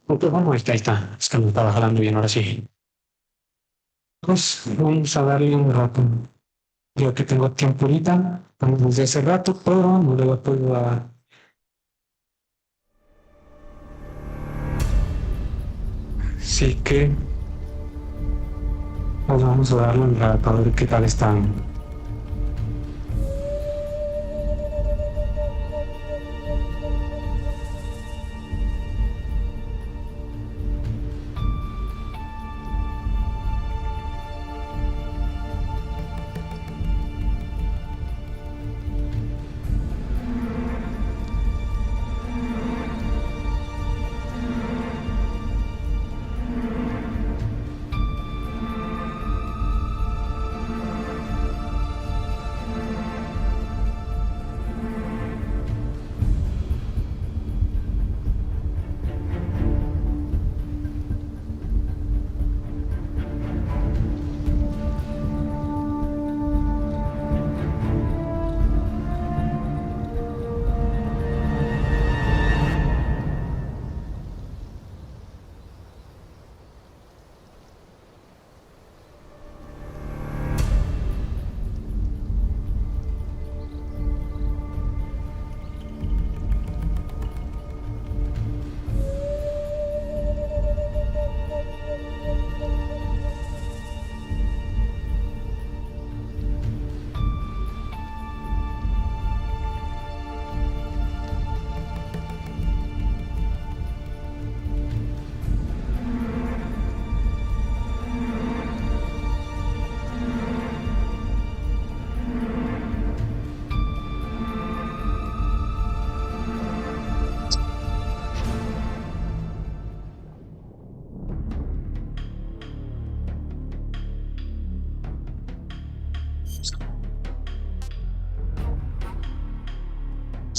Pues bueno, ahí está. Es que me estaba jalando bien, ahora sí. Pues vamos a darle un rato. Yo que tengo tiempo ahorita, desde hace rato, pero no le voy a poder dar. Así que pues vamos a darle un rato a ver qué tal están.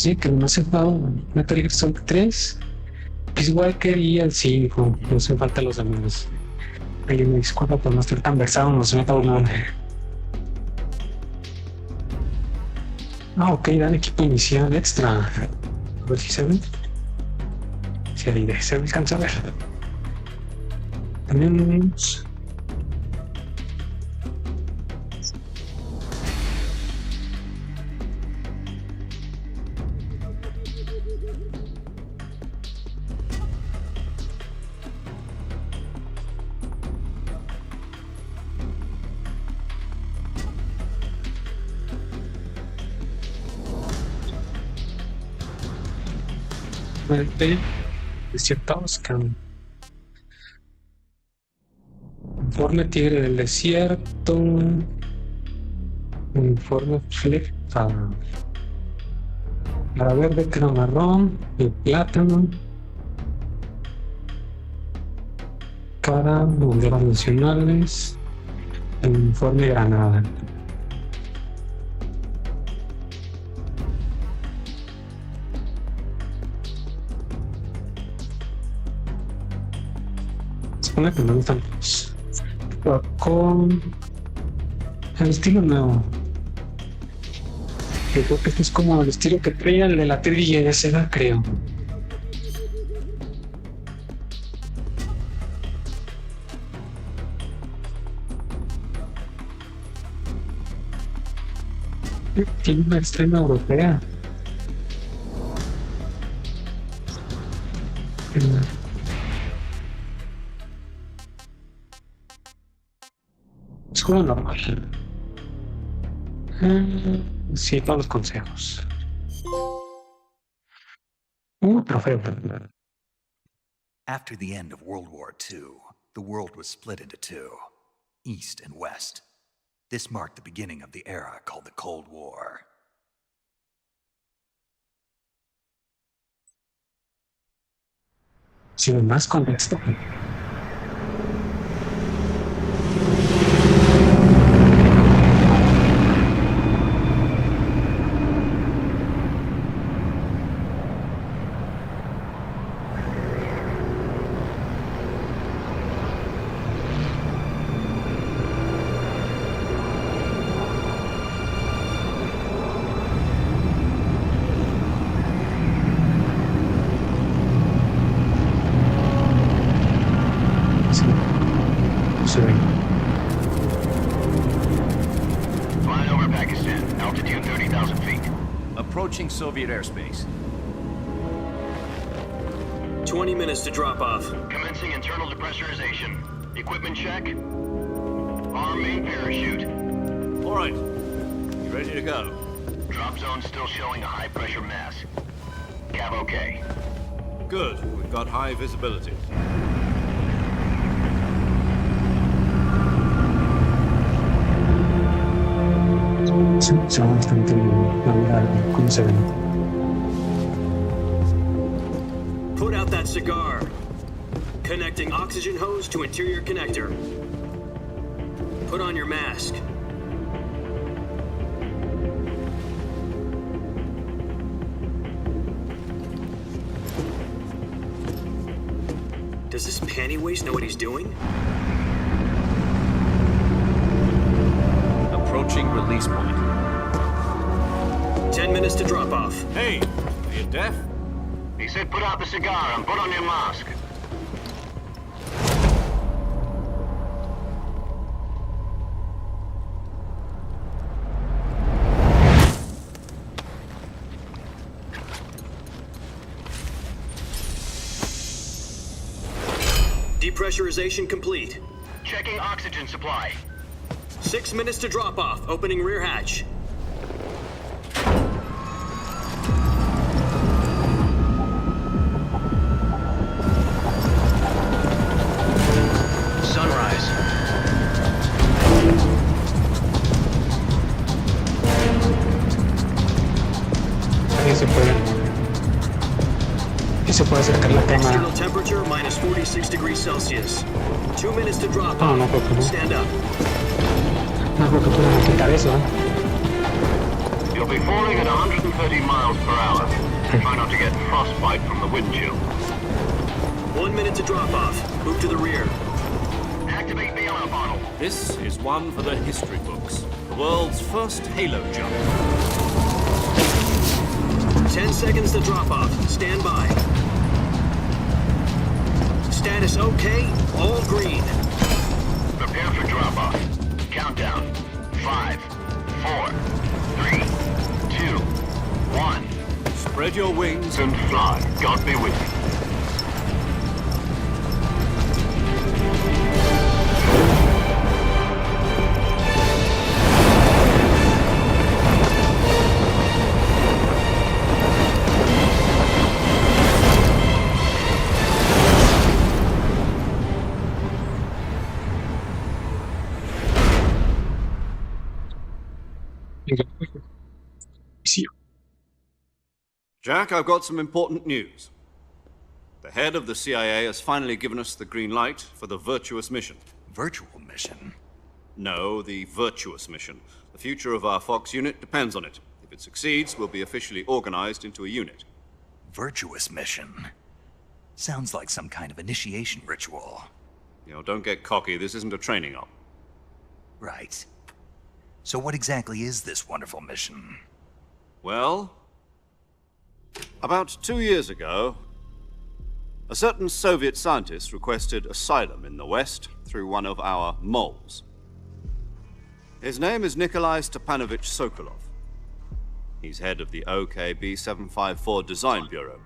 Sí, que no se aceptado Metal Gear Solid 3. Es igual que el 5, no se falta los amigos. Ahí me disculpa por no estar tan versado, no se me acabó nada. Ah, ok, dan equipo inicial extra. A ver si se ve. Si ahí se alcanza a ver. Tenemos de desiertos que informe tigre del desierto, informe flexa, la verde, crema marrón, el plátano, cara, banderas nacionales, el informe granada. Supone que me gustan los, pero con el estilo nuevo. Yo creo que este es como el estilo que traía el de la trilla de Sega, creo. Tiene una estrella europea. Es juego normal. Sí, todos los consejos. Un trofeo. After the end of World War II, the world was split into two, East and West. This marked the beginning of the era called the Cold War. Sin más contexto. Soviet airspace. 20 minutes to drop off. Commencing internal depressurization. Equipment check. Arm main parachute. All right. You ready to go? Drop zone still showing a high pressure mass. Cav okay. Good. We've got high visibility. Se va bastante laboral, como se ven. Put out that cigar. Connecting oxygen hose to interior connector. Put on your mask. Does this panty waste know what he's doing? Approaching release point. 10 minutes to drop off. Hey, are you deaf? He said put out the cigar and put on your mask. Depressurization complete. Checking oxygen supply. 6 minutes to drop off. Opening rear hatch. Sunrise. Ahí se puede acercar la cámara. External temperature minus 46 degrees Celsius. 2 minutes to drop No, off. no creo que no. Stand up. No creo que puedan quitar eso, ¿eh? You'll be falling at 130 miles per hour. Try not to get frostbite from the wind chill. 1 minute to drop off. Move to the rear. Activate the yellow bottle. This is one for the history books. The world's first halo jump. 10 seconds to drop off. Stand by. Status okay. All green. Prepare for drop off. Countdown. 5, 4, 3, 2, 1. Spread your wings And fly. God be with you. Sí. Jack, I've got some important news. The head of the CIA has finally given us the green light for the virtuous mission. Virtual mission? No, the virtuous mission. The future of our Fox unit depends on it. If it succeeds, we'll be officially organized into a unit. Virtuous mission? Sounds like some kind of initiation ritual. You know, don't get cocky. This isn't a training op. Right. So what exactly is this wonderful mission? Well, about 2 years ago, a certain Soviet scientist requested asylum in the West through one of our moles. His name is Nikolai Stepanovich Sokolov. He's head of the OKB 754 Design Bureau,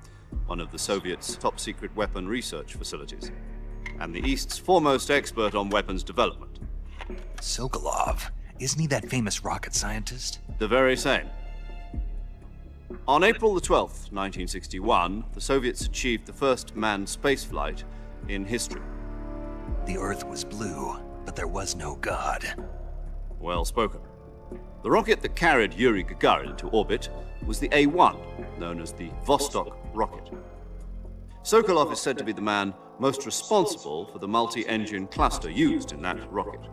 one of the Soviets' top-secret weapon research facilities, and the East's foremost expert on weapons development. Sokolov? Isn't he that famous rocket scientist? The very same. On April the 12th, 1961, the Soviets achieved the first manned spaceflight in history. The Earth was blue, but there was no God. Well spoken. The rocket that carried Yuri Gagarin into orbit was the A-1, known as the Vostok rocket. Sokolov is said to be the man most responsible for the multi-engine cluster used in that rocket.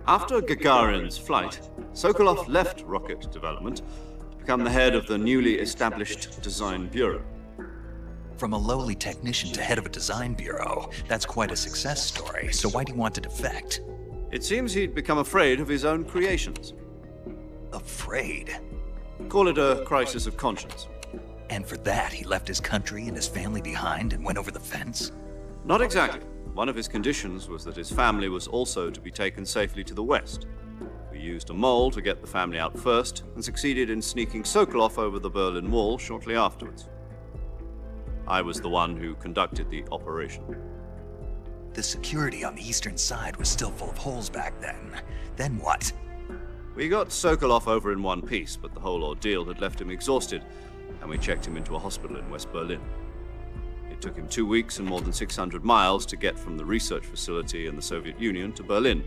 After Gagarin's flight, Sokolov left rocket development to become the head of the newly established Design Bureau. From a lowly technician to head of a design bureau, that's quite a success story. So why'd he want to defect? It seems he'd become afraid of his own creations. Afraid? Call it a crisis of conscience. And for that, he left his country and his family behind and went over the fence? Not exactly. One of his conditions was that his family was also to be taken safely to the West. We used a mole to get the family out first and succeeded in sneaking Sokolov over the Berlin Wall shortly afterwards. I was the one who conducted the operation. The security on the eastern side was still full of holes back then. Then what? We got Sokolov over in one piece, but the whole ordeal had left him exhausted, and we checked him into a hospital in West Berlin. It took him 2 weeks and more than 600 miles to get from the research facility in the Soviet Union to Berlin.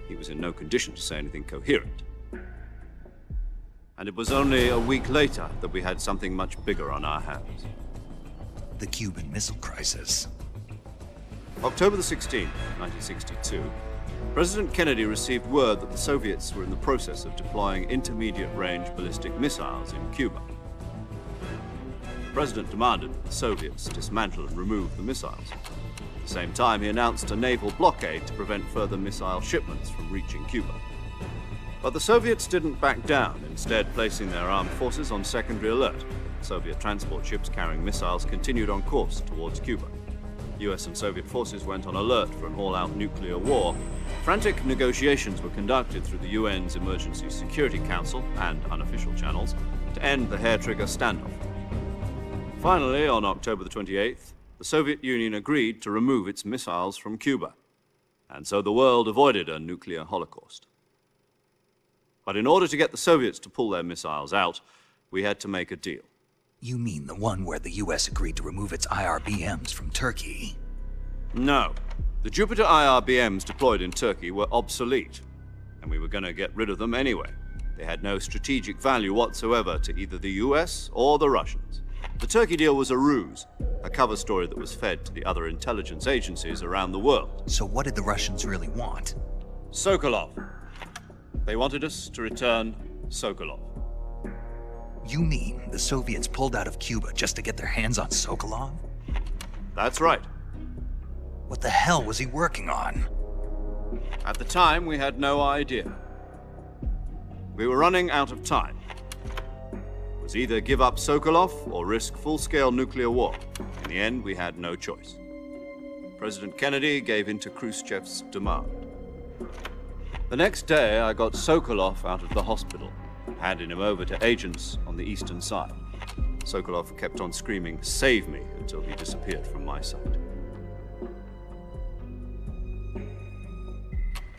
He was in no condition to say anything coherent. And it was only a week later that we had something much bigger on our hands. The Cuban Missile Crisis. October the 16th, 1962, President Kennedy received word that the Soviets were in the process of deploying intermediate-range ballistic missiles in Cuba. The President demanded that the Soviets dismantle and remove the missiles. At the same time, he announced a naval blockade to prevent further missile shipments from reaching Cuba. But the Soviets didn't back down, instead placing their armed forces on secondary alert. Soviet transport ships carrying missiles continued on course towards Cuba. US and Soviet forces went on alert for an all-out nuclear war. Frantic negotiations were conducted through the UN's Emergency Security Council and unofficial channels to end the hair-trigger standoff. Finally, on October the 28th, the Soviet Union agreed to remove its missiles from Cuba, and so the world avoided a nuclear holocaust. But in order to get the Soviets to pull their missiles out, we had to make a deal. You mean the one where the US agreed to remove its IRBMs from Turkey? No. The Jupiter IRBMs deployed in Turkey were obsolete, and we were going to get rid of them anyway. They had no strategic value whatsoever to either the US or the Russians. The Turkey deal was a ruse, a cover story that was fed to the other intelligence agencies around the world. So what did the Russians really want? Sokolov. They wanted us to return Sokolov. You mean the Soviets pulled out of Cuba just to get their hands on Sokolov? That's right. What the hell was he working on? At the time, we had no idea. We were running out of time. It was either give up Sokolov or risk full-scale nuclear war. In the end, we had no choice. President Kennedy gave in to Khrushchev's demand. The next day, I got Sokolov out of the hospital, handing him over to agents on the eastern side. Sokolov kept on screaming, "Save me," until he disappeared from my sight.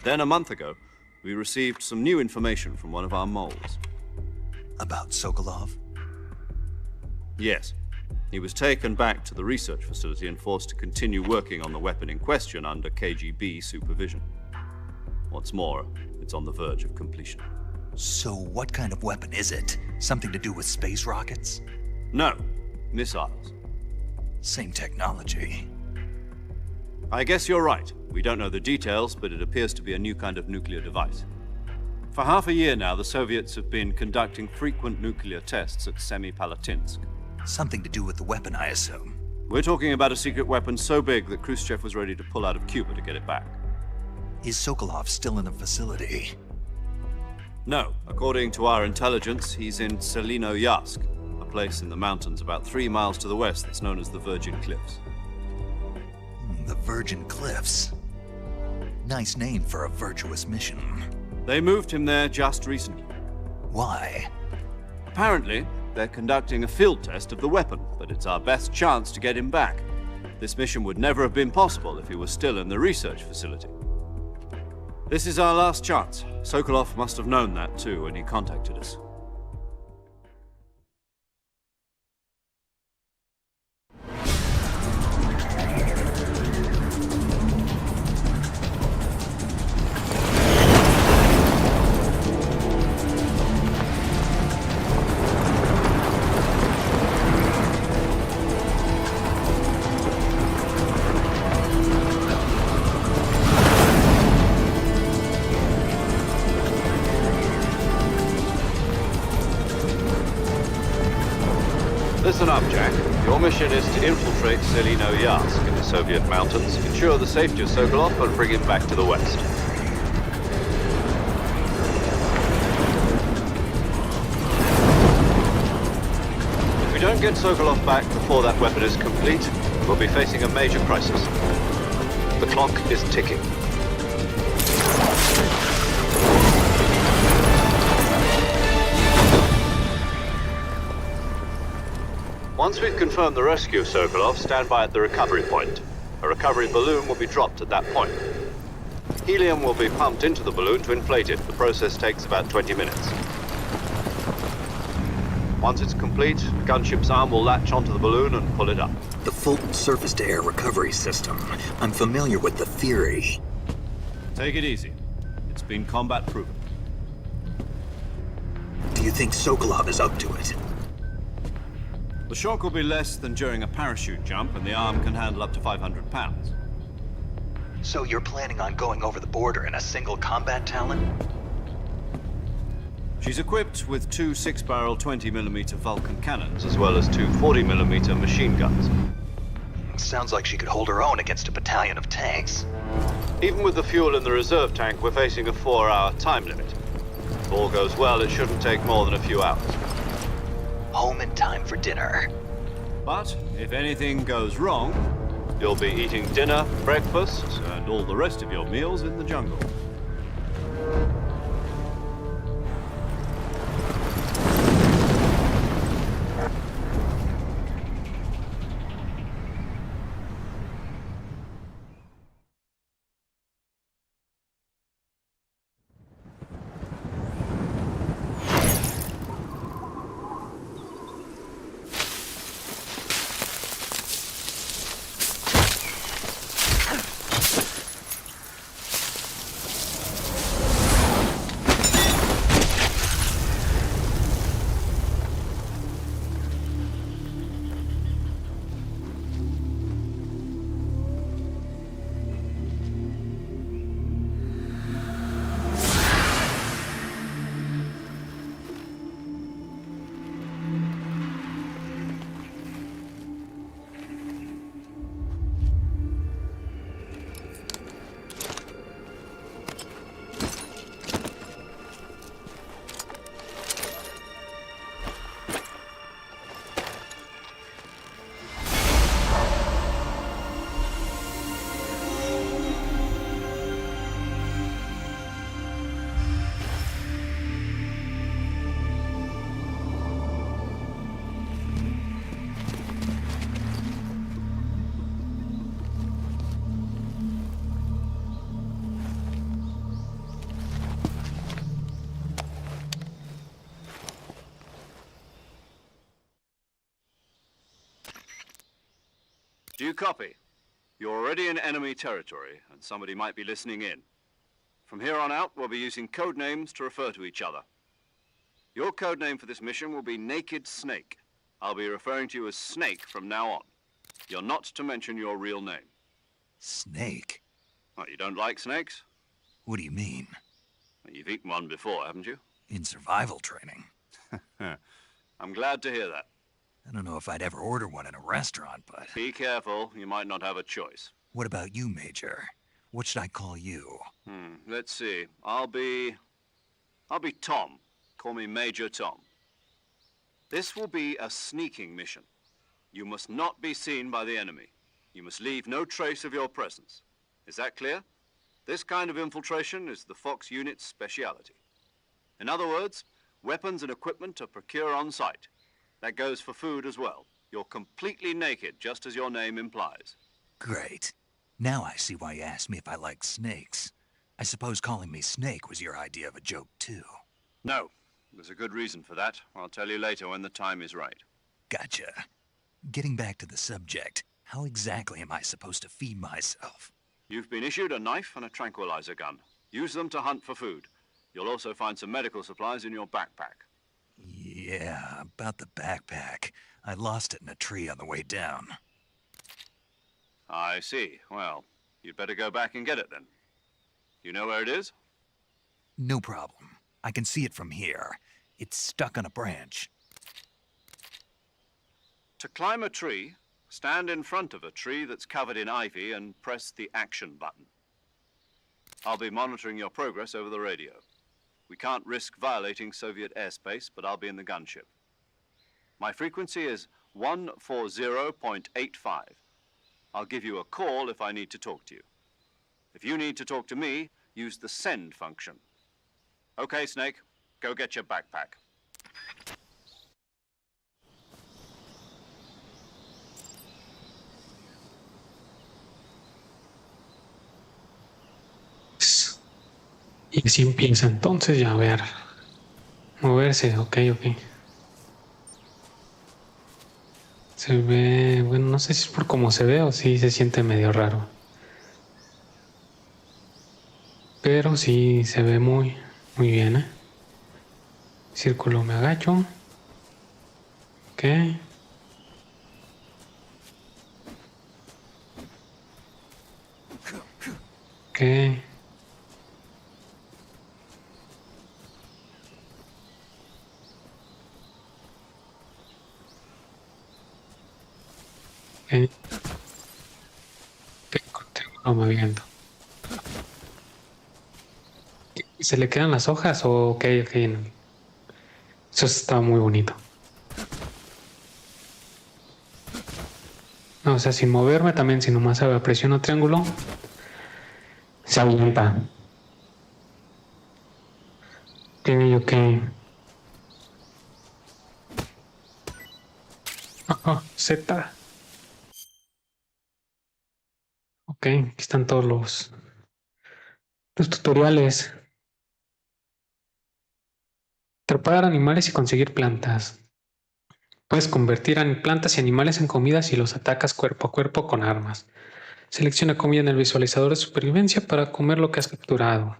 Then a month ago, we received some new information from one of our moles. About Sokolov? Yes. He was taken back to the research facility and forced to continue working on the weapon in question under KGB supervision. What's more, it's on the verge of completion. So what kind of weapon is it? Something to do with space rockets? No, missiles. Same technology. I guess you're right. We don't know the details, but it appears to be a new kind of nuclear device. For half a year now, the Soviets have been conducting frequent nuclear tests at Semipalatinsk. Something to do with the weapon, I assume. We're talking about a secret weapon so big that Khrushchev was ready to pull out of Cuba to get it back. Is Sokolov still in the facility? No. According to our intelligence, he's in Selinoyarsk, a place in the mountains about 3 miles to the west that's known as the Virgin Cliffs. The Virgin Cliffs. Nice name for a virtuous mission. They moved him there just recently. Why? Apparently, they're conducting a field test of the weapon, but it's our best chance to get him back. This mission would never have been possible if he was still in the research facility. This is our last chance. Sokolov must have known that too when he contacted us. Listen up, Jack. Your mission is to infiltrate Selinoyarsk in the Soviet mountains, ensure the safety of Sokolov, and bring him back to the west. If we don't get Sokolov back before that weapon is complete, we'll be facing a major crisis. The clock is ticking. Once we've confirmed the rescue of Sokolov, stand by at the recovery point. A recovery balloon will be dropped at that point. Helium will be pumped into the balloon to inflate it. The process takes about 20 minutes. Once it's complete, the gunship's arm will latch onto the balloon and pull it up. The Fulton surface-to-air recovery system. I'm familiar with the theory. Take it easy. It's been combat-proven. Do you think Sokolov is up to it? The shock will be less than during a parachute jump, and the arm can handle up to 500 pounds. So you're planning on going over the border in a single combat Talon? She's equipped with two 6-barrel 20mm Vulcan cannons, as well as two 40mm machine guns. Sounds like she could hold her own against a battalion of tanks. Even with the fuel in the reserve tank, we're facing a 4-hour time limit. If all goes well, it shouldn't take more than a few hours. Home in time for dinner. But if anything goes wrong, you'll be eating dinner, breakfast, and all the rest of your meals in the jungle. Do you copy? You're already in enemy territory, and somebody might be listening in. From here on out, we'll be using code names to refer to each other. Your code name for this mission will be Naked Snake. I'll be referring to you as Snake from now on. You're not to mention your real name. Snake? What, you don't like snakes? What do you mean? Well, you've eaten one before, haven't you? In survival training. I'm glad to hear that. I don't know if I'd ever order one in a restaurant, but... Be careful, you might not have a choice. What about you, Major? What should I call you? Let's see. I'll be Tom. Call me Major Tom. This will be a sneaking mission. You must not be seen by the enemy. You must leave no trace of your presence. Is that clear? This kind of infiltration is the Fox unit's speciality. In other words, weapons and equipment are procured on site. That goes for food as well. You're completely naked, just as your name implies. Great. Now I see why you asked me if I like snakes. I suppose calling me Snake was your idea of a joke, too. No. There's a good reason for that. I'll tell you later when the time is right. Gotcha. Getting back to the subject, how exactly am I supposed to feed myself? You've been issued a knife and a tranquilizer gun. Use them to hunt for food. You'll also find some medical supplies in your backpack. Yeah, about the backpack. I lost it in a tree on the way down. I see. Well, you'd better go back and get it then. You know where it is? No problem. I can see it from here. It's stuck on a branch. To climb a tree, stand in front of a tree that's covered in ivy and press the action button. I'll be monitoring your progress over the radio. We can't risk violating Soviet airspace, but I'll be in the gunship. My frequency is 140.85. I'll give you a call if I need to talk to you. If you need to talk to me, use the send function. Okay, Snake, go get your backpack. Y así empieza entonces ya a ver. Moverse, ok. Se ve, bueno, no sé si es por cómo se ve o si se siente medio raro. Pero sí se ve muy bien, ¿eh? Círculo me agacho. Ok. Ok. Ok. Tengo moviendo. ¿Se le quedan las hojas o ok? Eso está muy bonito. No, o sea, sin moverme también, si nomás presiono triángulo, se avienta. Ok. Z. Ok, aquí están todos los tutoriales. Trepar animales y conseguir plantas. Puedes convertir a plantas y animales en comida si los atacas cuerpo a cuerpo con armas. Selecciona comida en el visualizador de supervivencia para comer lo que has capturado.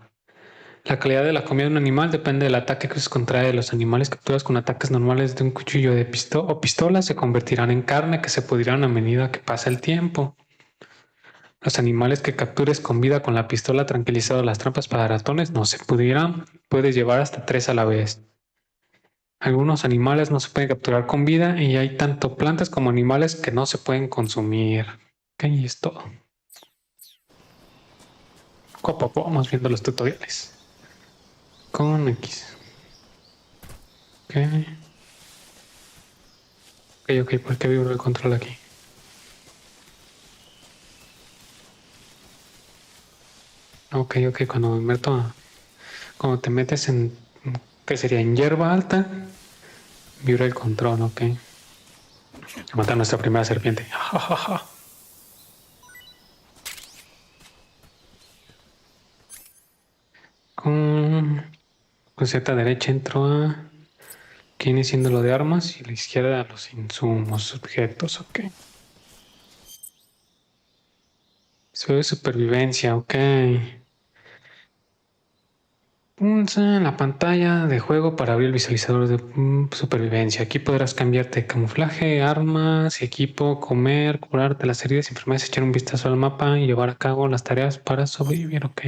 La calidad de la comida de un animal depende del ataque que se contrae. Los animales capturados con ataques normales de un cuchillo o pistola se convertirán en carne que se pudrirán a medida que pasa el tiempo. Los animales que captures con vida con la pistola tranquilizado las trampas para ratones no se pudrirán. Puedes llevar hasta 3 a la vez. Algunos animales no se pueden capturar con vida y hay tanto plantas como animales que no se pueden consumir. Ok, y es todo. Poco a poco vamos viendo los tutoriales. Con X. Ok. Ok, ¿por qué vibro el control aquí? Ok, cuando me meto cuando te metes en, ¿qué sería? En hierba alta, vibra el control, ok. Mata a nuestra primera serpiente. Con Z derecha entro a, que viene siendo lo de armas y a la izquierda los insumos, objetos, ok. Se ve supervivencia, ok. Pulsa en la pantalla de juego para abrir el visualizador de supervivencia. Aquí podrás cambiarte de camuflaje, armas, equipo, comer, curarte las heridas, enfermedades, echar un vistazo al mapa y llevar a cabo las tareas para sobrevivir, ok.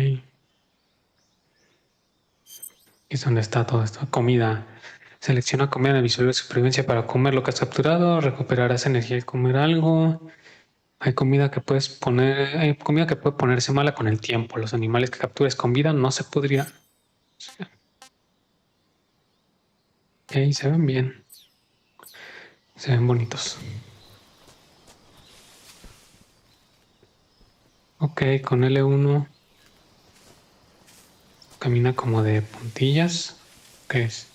¿Y dónde está todo esto? Comida. Selecciona comida en el visual de supervivencia para comer lo que has capturado. Recuperarás energía al comer algo. Hay comida que puede ponerse mala con el tiempo. Los animales que captures con vida no se podrían. Ok, se ven bien. Se ven bonitos. Ok, con L1 camina como de puntillas. ¿Qué es?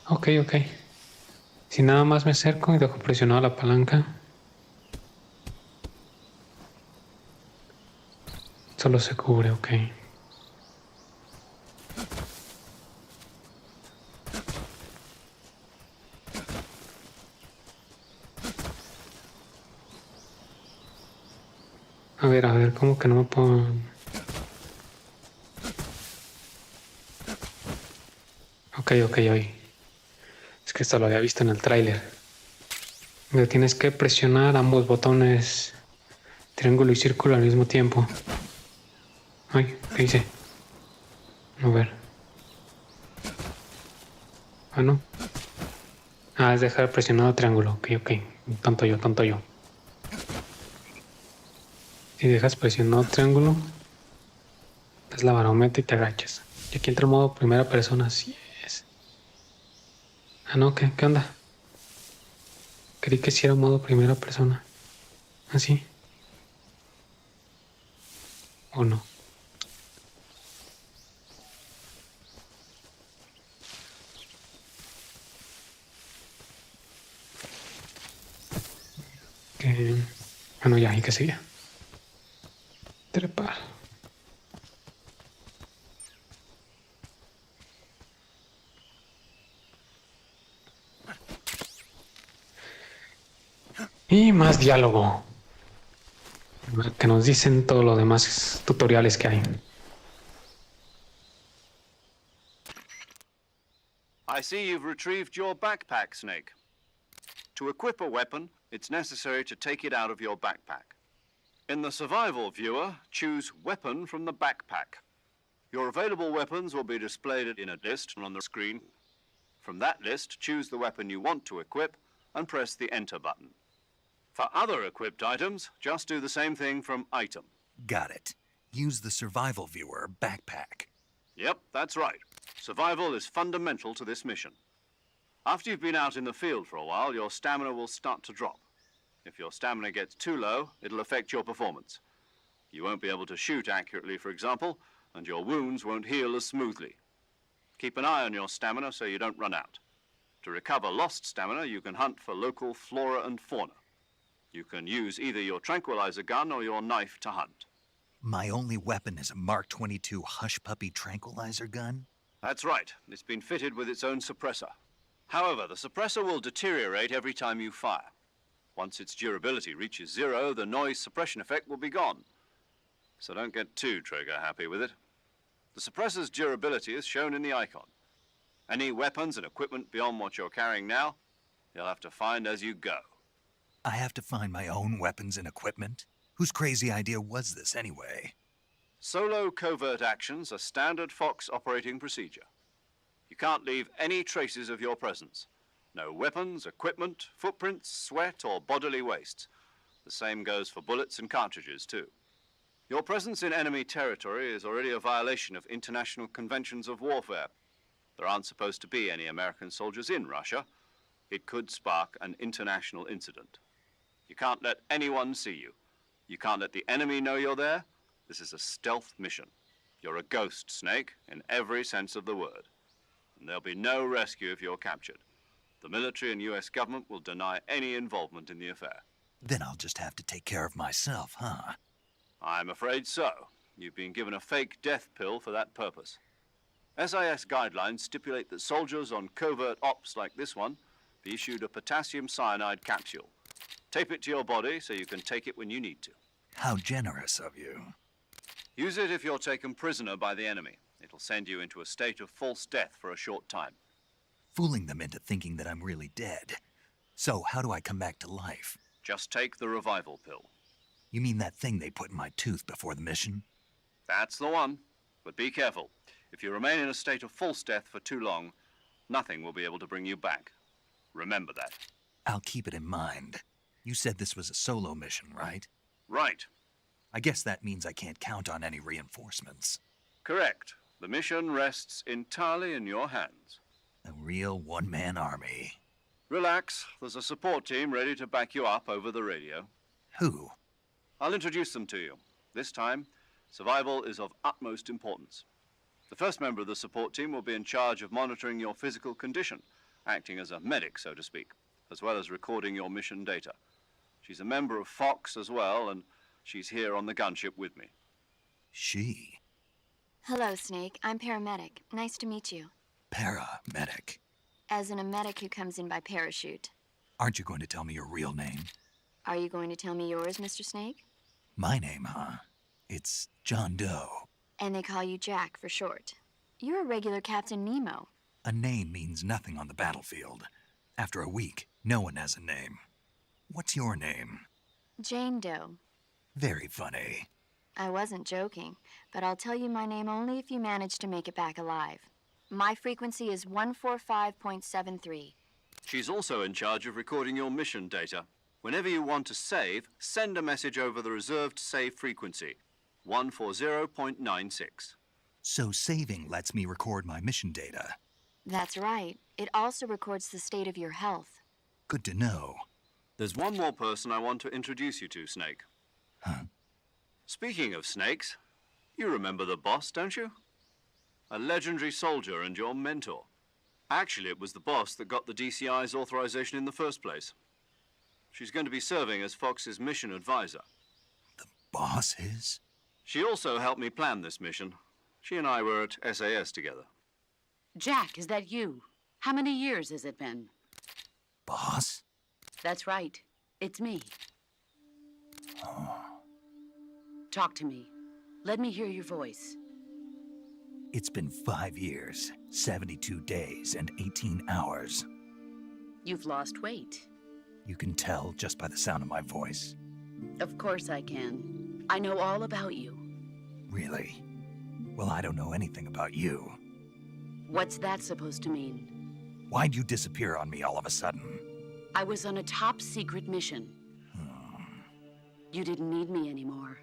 Ok. Si nada más me acerco y dejo presionada la palanca, solo se cubre, ok. A ver, ¿cómo que no me puedo...? Hoy. Es que esto lo había visto en el tráiler. Tienes que presionar ambos botones, triángulo y círculo al mismo tiempo. Ay, ¿qué hice? A ver. Ah, no. Ah, es dejar presionado triángulo. Ok. Tonto yo. Si dejas presionado triángulo, das la barometa y te agachas. Y aquí entra el modo primera persona, así es. Ah, no, ¿qué onda? Creí que sí era modo primera persona. ¿Así? ¿O no? Bueno, ya, ¿y qué sigue? Trepar. Y más diálogo. Que nos dicen todos los demás tutoriales que hay. I see you've retrieved your backpack, Snake. To equip a weapon, it's necessary to take it out of your backpack. In the survival viewer, choose Weapon from the backpack. Your available weapons will be displayed in a list on the screen. From that list, choose the weapon you want to equip and press the Enter button. For other equipped items, just do the same thing from Item. Got it. Use the survival viewer backpack. Yep, that's right. Survival is fundamental to this mission. After you've been out in the field for a while, your stamina will start to drop. If your stamina gets too low, it'll affect your performance. You won't be able to shoot accurately, for example, and your wounds won't heal as smoothly. Keep an eye on your stamina so you don't run out. To recover lost stamina, you can hunt for local flora and fauna. You can use either your tranquilizer gun or your knife to hunt. My only weapon is a Mark 22 Hush Puppy tranquilizer gun? That's right. It's been fitted with its own suppressor. However, the suppressor will deteriorate every time you fire. Once its durability reaches 0, the noise suppression effect will be gone. So don't get too trigger-happy with it. The suppressor's durability is shown in the icon. Any weapons and equipment beyond what you're carrying now, you'll have to find as you go. I have to find my own weapons and equipment? Whose crazy idea was this anyway? Solo covert actions are standard Fox operating procedure. You can't leave any traces of your presence. No weapons, equipment, footprints, sweat, or bodily wastes. The same goes for bullets and cartridges, too. Your presence in enemy territory is already a violation of international conventions of warfare. There aren't supposed to be any American soldiers in Russia. It could spark an international incident. You can't let anyone see you. You can't let the enemy know you're there. This is a stealth mission. You're a ghost, Snake, in every sense of the word. And there'll be no rescue if you're captured. The military and US government will deny any involvement in the affair. Then I'll just have to take care of myself, huh? I'm afraid so. You've been given a fake death pill for that purpose. SIS guidelines stipulate that soldiers on covert ops like this one be issued a potassium cyanide capsule. Tape it to your body so you can take it when you need to. How generous of you. Use it if you're taken prisoner by the enemy. It'll send you into a state of false death for a short time. Fooling them into thinking that I'm really dead. So how do I come back to life? Just take the revival pill. You mean that thing they put in my tooth before the mission? That's the one. But be careful. If you remain in a state of false death for too long, nothing will be able to bring you back. Remember that. I'll keep it in mind. You said this was a solo mission, right? Right. I guess that means I can't count on any reinforcements. Correct. The mission rests entirely in your hands. A real one-man army. Relax. There's a support team ready to back you up over the radio. Who? I'll introduce them to you. This time, survival is of utmost importance. The first member of the support team will be in charge of monitoring your physical condition, acting as a medic, so to speak, as well as recording your mission data. She's a member of Fox as well, and she's here on the gunship with me. She? Hello, Snake. I'm paramedic. Nice to meet you. Paramedic. As in a medic who comes in by parachute. Aren't you going to tell me your real name? Are you going to tell me yours, Mr. Snake? My name, huh? It's John Doe. And they call you Jack for short. You're a regular Captain Nemo. A name means nothing on the battlefield. After a week, no one has a name. What's your name? Jane Doe. Very funny. I wasn't joking, but I'll tell you my name only if you manage to make it back alive. My frequency is 145.73. She's also in charge of recording your mission data. Whenever you want to save, send a message over the reserved save frequency, 140.96. So saving lets me record my mission data. That's right. It also records the state of your health. Good to know. There's one more person I want to introduce you to, Snake. Huh? Speaking of snakes, you remember the boss, don't you? A legendary soldier and your mentor. Actually, it was the boss that got the DCI's authorization in the first place. She's going to be serving as Fox's mission advisor. The boss is? She also helped me plan this mission. She and I were at SAS together. Jack, is that you? How many years has it been? Boss? That's right. It's me. Oh. Talk to me. Let me hear your voice. It's been 5 years, 72 days, and 18 hours. You've lost weight. You can tell just by the sound of my voice. Of course I can. I know all about you. Really? Well, I don't know anything about you. What's that supposed to mean? Why'd you disappear on me all of a sudden? I was on a top-secret mission. You didn't need me anymore.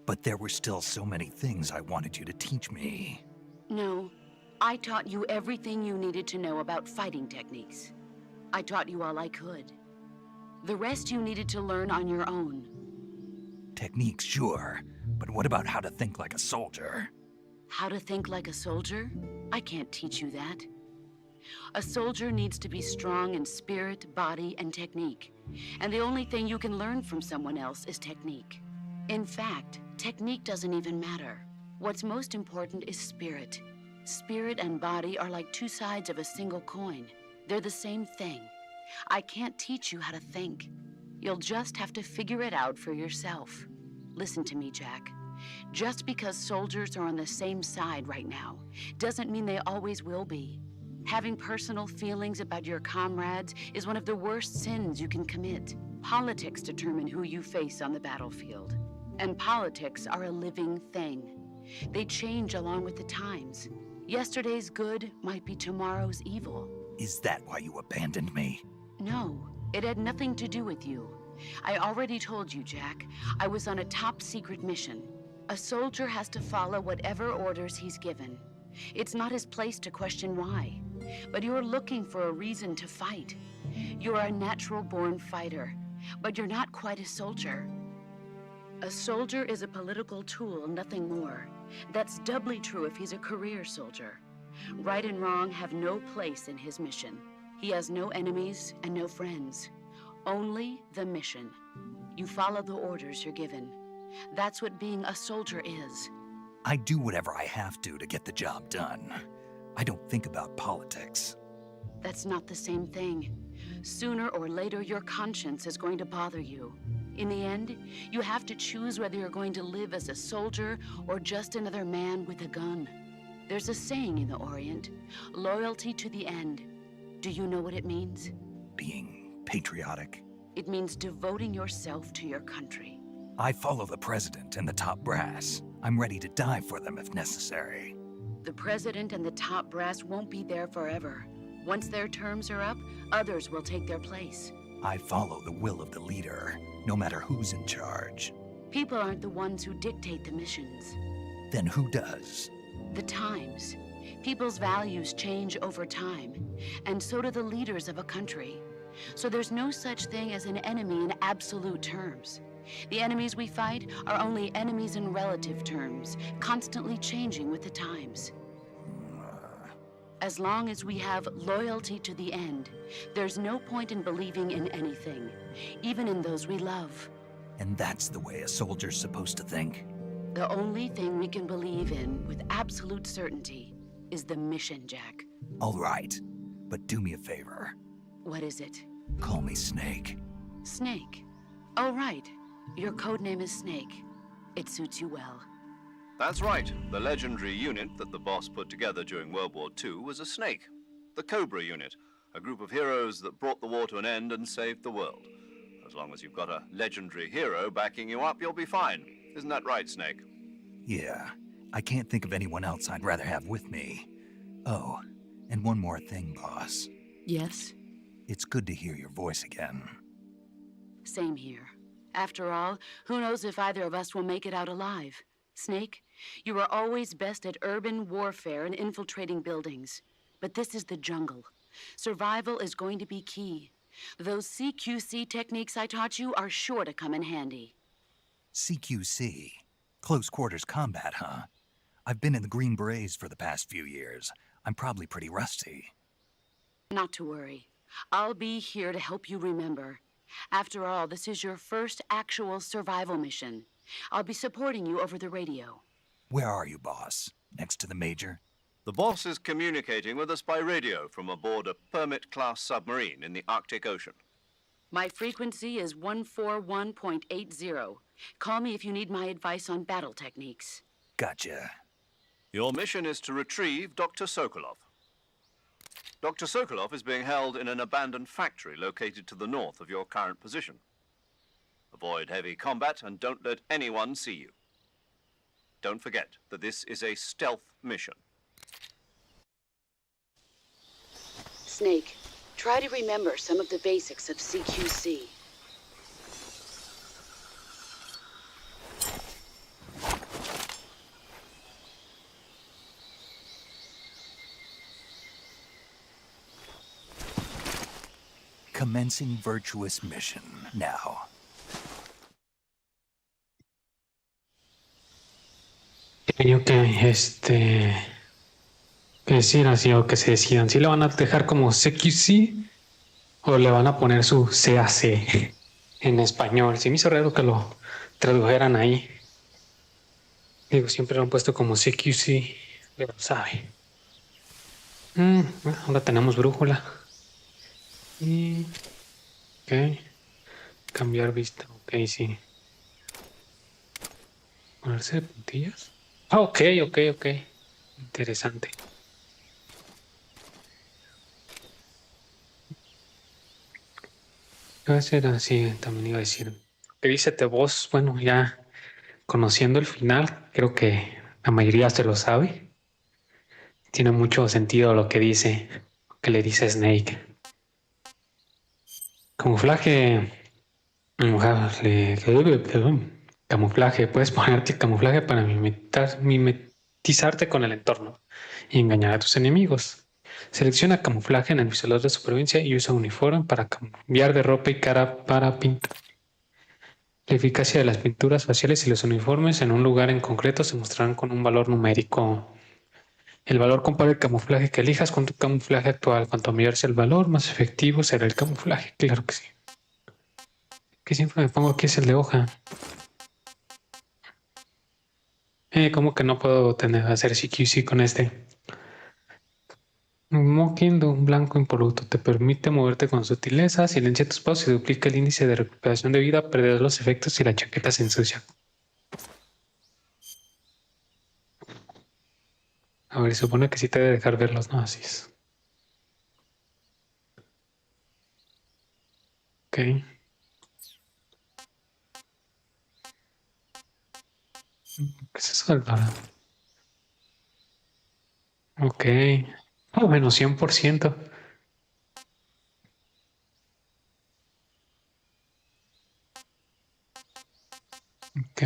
But there were still so many things I wanted you to teach me. No, I taught you everything you needed to know about fighting techniques. I taught you all I could. The rest you needed to learn on your own. Techniques, sure. But what about how to think like a soldier? How to think like a soldier? I can't teach you that. A soldier needs to be strong in spirit, body, and technique. And the only thing you can learn from someone else is technique. In fact, technique doesn't even matter. What's most important is spirit. Spirit and body are like two sides of a single coin. They're the same thing. I can't teach you how to think. You'll just have to figure it out for yourself. Listen to me, Jack. Just because soldiers are on the same side right now doesn't mean they always will be. Having personal feelings about your comrades is one of the worst sins you can commit. Politics determine who you face on the battlefield. And politics are a living thing. They change along with the times. Yesterday's good might be tomorrow's evil. Is that why you abandoned me? No, it had nothing to do with you. I already told you, Jack. I was on a top-secret mission. A soldier has to follow whatever orders he's given. It's not his place to question why. But you're looking for a reason to fight. You're a natural-born fighter, but you're not quite a soldier. A soldier is a political tool, nothing more. That's doubly true if he's a career soldier. Right and wrong have no place in his mission. He has no enemies and no friends. Only the mission. You follow the orders you're given. That's what being a soldier is. I do whatever I have to get the job done. I don't think about politics. That's not the same thing. Sooner or later, your conscience is going to bother you. In the end, you have to choose whether you're going to live as a soldier or just another man with a gun. There's a saying in the Orient, loyalty to the end. Do you know what it means? Being patriotic. It means devoting yourself to your country. I follow the president and the top brass. I'm ready to die for them if necessary. The president and the top brass won't be there forever. Once their terms are up, others will take their place. I follow the will of the leader, no matter who's in charge. People aren't the ones who dictate the missions. Then who does? The times. People's values change over time, and so do the leaders of a country. So there's no such thing as an enemy in absolute terms. The enemies we fight are only enemies in relative terms, constantly changing with the times. As long as we have loyalty to the end, there's no point in believing in anything, even in those we love. And that's the way a soldier's supposed to think? The only thing we can believe in with absolute certainty is the mission, Jack. All right, but do me a favor. What is it? Call me Snake. Snake. Oh, right. Your code name is Snake. It suits you well. That's right. The legendary unit that the boss put together during World War II was a snake. The Cobra unit, a group of heroes that brought the war to an end and saved the world. As long as you've got a legendary hero backing you up, you'll be fine. Isn't that right, Snake? Yeah, I can't think of anyone else I'd rather have with me. Oh, and one more thing, boss. Yes? It's good to hear your voice again. Same here. After all, who knows if either of us will make it out alive? Snake, you are always best at urban warfare and infiltrating buildings. But this is the jungle. Survival is going to be key. Those CQC techniques I taught you are sure to come in handy. CQC? Close quarters combat, huh? I've been in the Green Berets for the past few years. I'm probably pretty rusty. Not to worry. I'll be here to help you remember. After all, this is your first actual survival mission. I'll be supporting you over the radio. Where are you, boss? Next to the major? The boss is communicating with us by radio from aboard a Permit-class submarine in the Arctic Ocean. My frequency is 141.80. Call me if you need my advice on battle techniques. Gotcha. Your mission is to retrieve Dr. Sokolov. Dr. Sokolov is being held in an abandoned factory located to the north of your current position. Avoid heavy combat and don't let anyone see you. Don't forget that this is a stealth mission. Snake, try to remember some of the basics of CQC. Commencing virtuous mission now. Creo que que decir así o que se decidan si le van a dejar como CQC o le van a poner su CAC en español. Se me hizo raro que lo tradujeran ahí. Digo, siempre lo han puesto como CQC, pero sabe. Bueno, ahora tenemos brújula. Y ok, cambiar vista, ok, sí. Ponerse de puntillas. Ah, ok. Interesante. Va a ser así, también iba a decir. ¿Qué dice The Boss? Bueno, ya conociendo el final, creo que la mayoría se lo sabe. Tiene mucho sentido lo que dice, que le dice Snake. Camuflaje. Camuflaje. Puedes ponerte camuflaje para mimetizarte con el entorno y engañar a tus enemigos. Selecciona camuflaje en el visualizador de supervivencia y usa uniforme para cambiar de ropa y cara para pintar. La eficacia de las pinturas faciales y los uniformes en un lugar en concreto se mostrarán con un valor numérico. El valor compara el camuflaje que elijas con tu camuflaje actual. Cuanto mayor sea el valor, más efectivo será el camuflaje. Claro que sí. Que siempre me pongo aquí es el de hoja. ¿Cómo que no puedo hacer CQC con este? Mocking un blanco impoluto te permite moverte con sutileza, silencia tus pasos y duplica el índice de recuperación de vida, perderás los efectos si la chaqueta se ensucia. A ver, supone que sí te debe dejar ver los nazis. Ok. ¿Qué es eso del dorado? Ok. Bueno, 100%. Ok.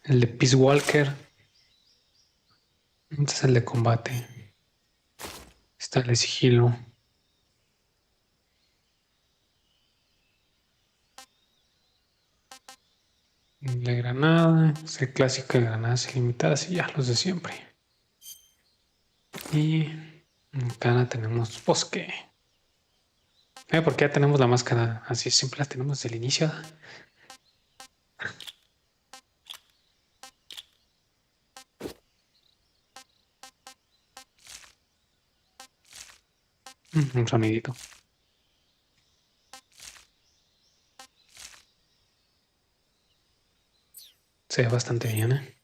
El de Peace Walker. Este es el de combate. Está el de sigilo. El de granada. Es el clásico de granadas ilimitadas y ya los de siempre. Y acá tenemos bosque. Porque ya tenemos la máscara. Así siempre la tenemos desde el inicio. Un sonidito. Se ve bastante bien,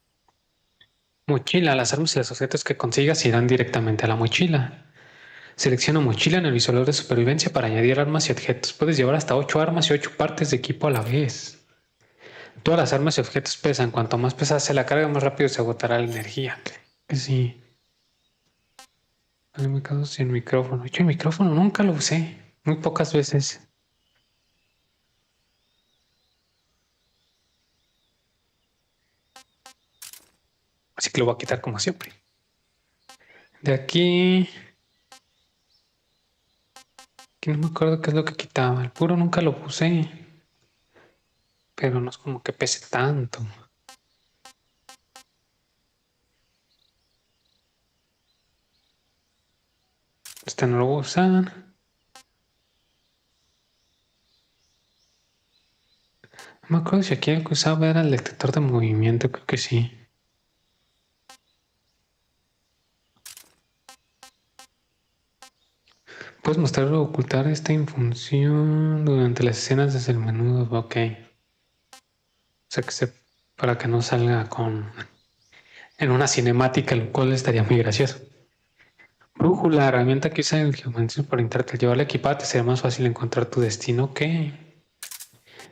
Mochila. Las armas y los objetos que consigas irán directamente a la mochila. Selecciona mochila en el visualizador de supervivencia para añadir armas y objetos. Puedes llevar hasta 8 armas y 8 partes de equipo a la vez. Todas las armas y objetos pesan. Cuanto más pesada sea la carga, más rápido se agotará la energía. Que sí. Me quedo sin micrófono. Yo el micrófono nunca lo usé. Muy pocas veces. Así que lo voy a quitar como siempre. De aquí... Aquí no me acuerdo qué es lo que quitaba. El puro nunca lo puse. Pero no es como que pese tanto. Este no lo voy a usar. No me acuerdo si aquí el que usaba era el detector de movimiento, creo que sí. Puedes mostrar o ocultar esta función durante las escenas desde el menú. Ok. O sea que para que no salga en una cinemática, lo cual estaría muy gracioso. Brújula, herramienta que usa el geomancer para intentarte llevar la equipada, te será más fácil encontrar tu destino. Ok.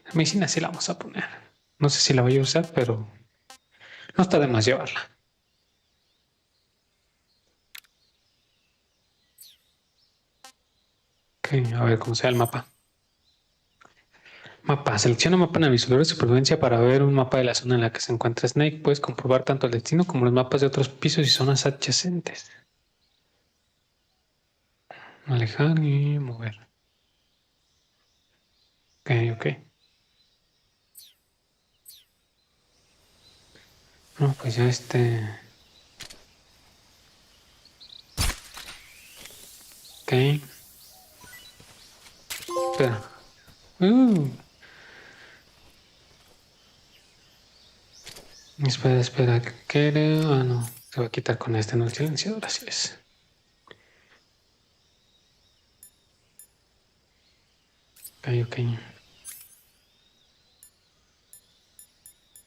La medicina sí la vamos a poner. No sé si la voy a usar, pero no está de más llevarla. Ok, a ver cómo sea el mapa. Mapa. Selecciona mapa en el visual de supervivencia para ver un mapa de la zona en la que se encuentra Snake. Puedes comprobar tanto el destino como los mapas de otros pisos y zonas adyacentes. Alejar y mover. Ok, ok. No, pues ya Ok. Espera. Uh. Espera. ¿Qué era? Ah, no. Se va a quitar con este, no el silenciador. Así es. Ok, ok.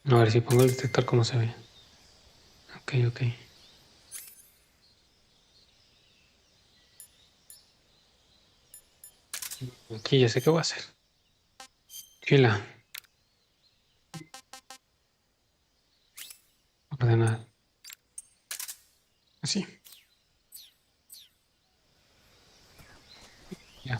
A ver si pongo el detector, ¿cómo se ve? Ok, ok. Aquí ya sé qué voy a hacer. Fila. Ordenar. Así. Ya.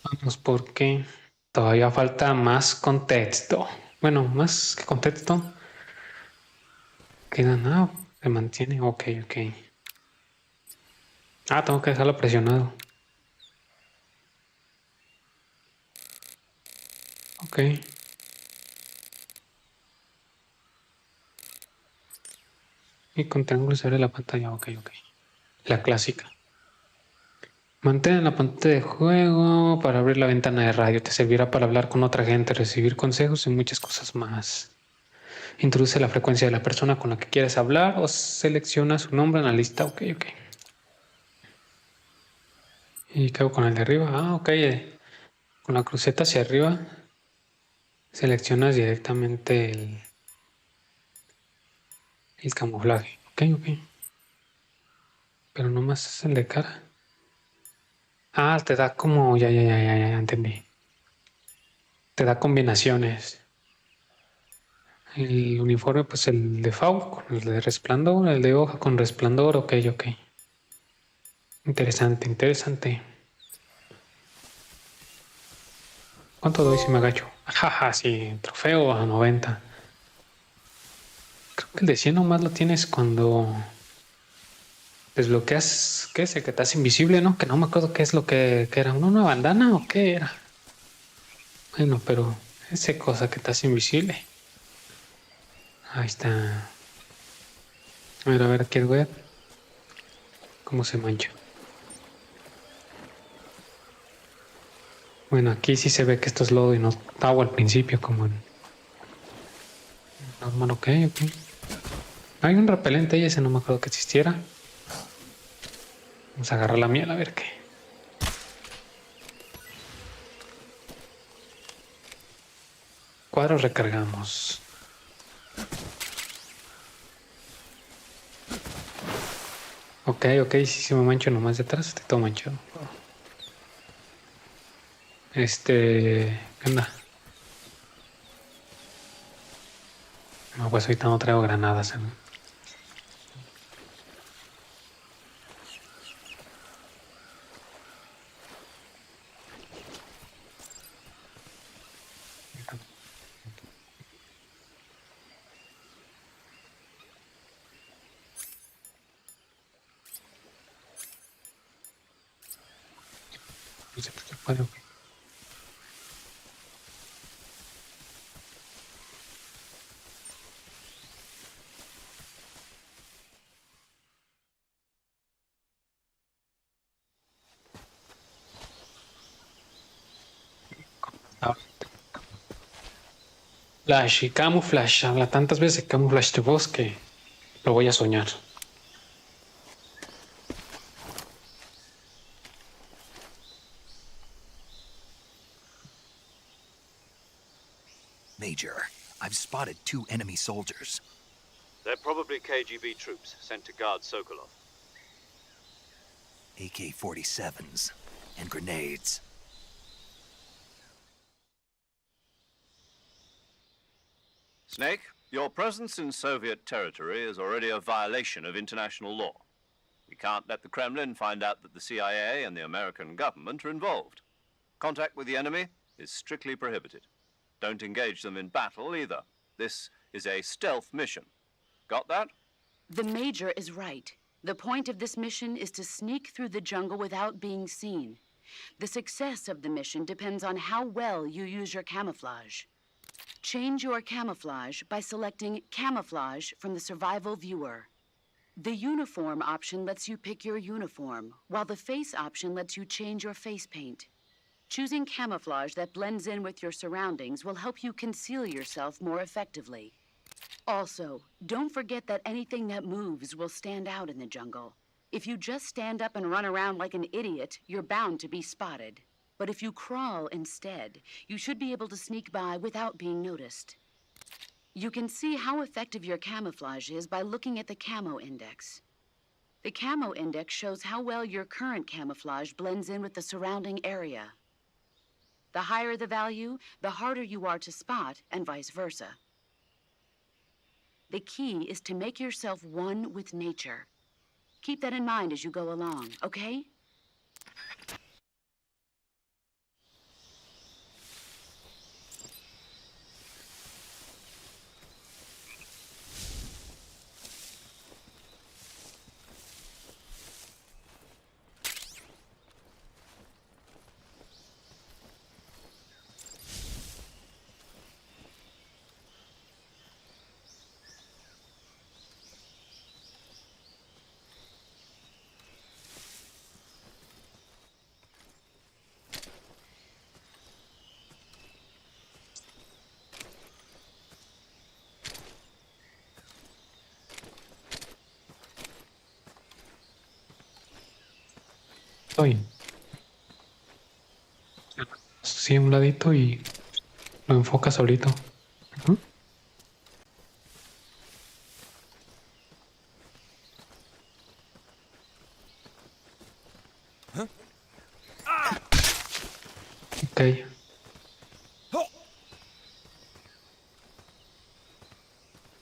Vamos porque todavía falta más contexto. Bueno, más que contexto. Queda nada. Se mantiene. Ok, ok. Ah, tengo que dejarlo presionado. Ok. Y con triángulo se abre la pantalla. Ok, ok. La clásica. Mantén en la pantalla de juego para abrir la ventana de radio. Te servirá para hablar con otra gente, recibir consejos y muchas cosas más. Introduce la frecuencia de la persona con la que quieres hablar o selecciona su nombre en la lista. Ok, ok. ¿Y qué hago con el de arriba? Ah, ok. Con la cruceta hacia arriba seleccionas directamente el camuflaje. Ok, ok. Pero nomás es el de cara. Ah, te da como... Ya, entendí. Te da combinaciones. El uniforme, pues el de FAU con el de resplandor, el de hoja con resplandor. Ok, ok. Interesante, interesante. ¿Cuánto doy si me agacho? Jaja, sí, trofeo a 90. Creo que el de 100 nomás lo tienes cuando desbloqueas, ¿qué es? El que te hace invisible, ¿no? Que no me acuerdo qué es lo que era. ¿Una bandana o qué era? Bueno, pero esa cosa que te hace invisible. Ahí está. A ver, ¿quieres ver cómo se mancha? Bueno, aquí sí se ve que esto es lodo y no agua al principio, como en normal. Ok, ok. Hay un repelente y ese no me acuerdo que existiera. Vamos a agarrar la miel a ver qué. Cuadros recargamos. Ok, sí me mancho nomás de atrás, estoy todo manchado. ¿Qué onda? No, pues ahorita no traigo granadas. No sé por qué puedo. Ah, Flash y camuflaje. Habla tantas veces de camuflaje de voz que lo voy a soñar. Major, I've spotted 2 enemy soldiers. They're probably KGB troops sent to guard Sokolov. AK-47s and grenades. Snake, your presence in Soviet territory is already a violation of international law. We can't let the Kremlin find out that the CIA and the American government are involved. Contact with the enemy is strictly prohibited. Don't engage them in battle either. This is a stealth mission. Got that? The Major is right. The point of this mission is to sneak through the jungle without being seen. The success of the mission depends on how well you use your camouflage. Change your camouflage by selecting Camouflage from the Survival Viewer. The Uniform option lets you pick your uniform, while the Face option lets you change your face paint. Choosing camouflage that blends in with your surroundings will help you conceal yourself more effectively. Also, don't forget that anything that moves will stand out in the jungle. If you just stand up and run around like an idiot, you're bound to be spotted. But if you crawl instead, you should be able to sneak by without being noticed. You can see how effective your camouflage is by looking at the camo index. The camo index shows how well your current camouflage blends in with the surrounding area. The higher the value, the harder you are to spot, and vice versa. The key is to make yourself one with nature. Keep that in mind as you go along, okay? Estoy. Sí, a un ladito y lo enfoca solito. Ujú. Ok.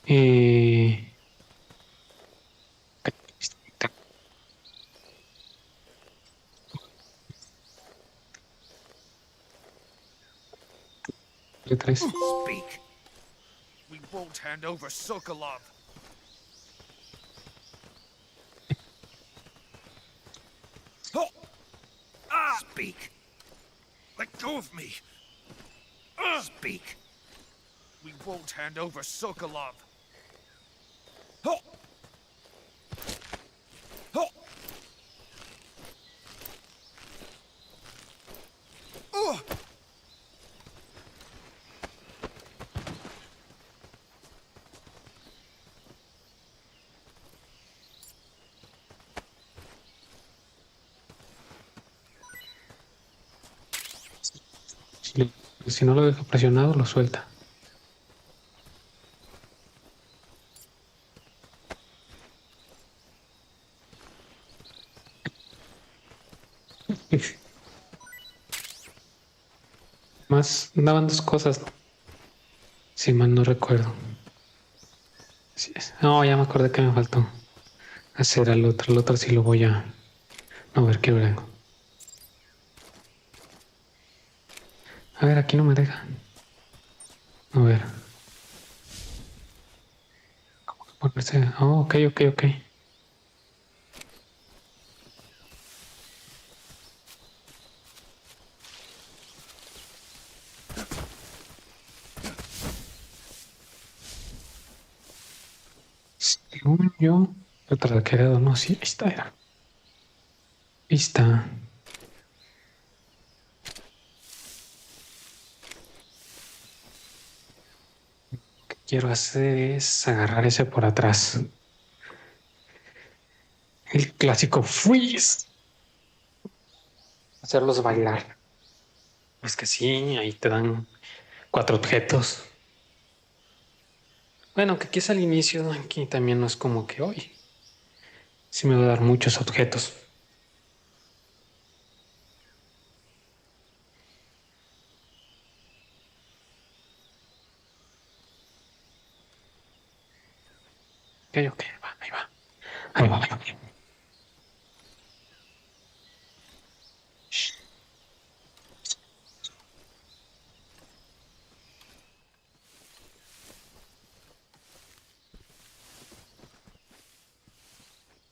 Y... Tres. Speak. We won't hand over Sokolov. Speak. Let go of me. Speak. We won't hand over Sokolov. Si no lo deja presionado, lo suelta. Más daban dos cosas, ¿no? Si mal no recuerdo. Así es. No, ya me acordé que me faltó hacer al otro. El otro sí lo voy a... A ver, quiero algo. A ver, aquí no me deja. A ver. ¿Cómo ponerse? Oh, ok. Según yo, otra quedado, no, sí, ahí está, era. Ahí está. quiero hacer es agarrar ese por atrás. El clásico freeze. Hacerlos bailar. Es que sí, ahí te dan 4 objetos. Bueno, que aquí es al inicio, aquí también no es como que hoy. Sí me va a dar muchos objetos. Ok, ok, va, ahí va. Ahí va, ahí va.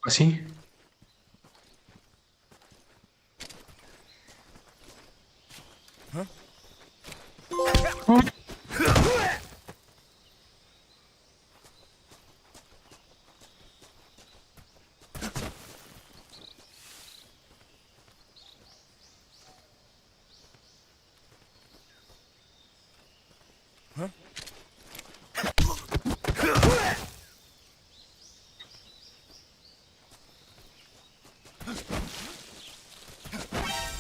Así.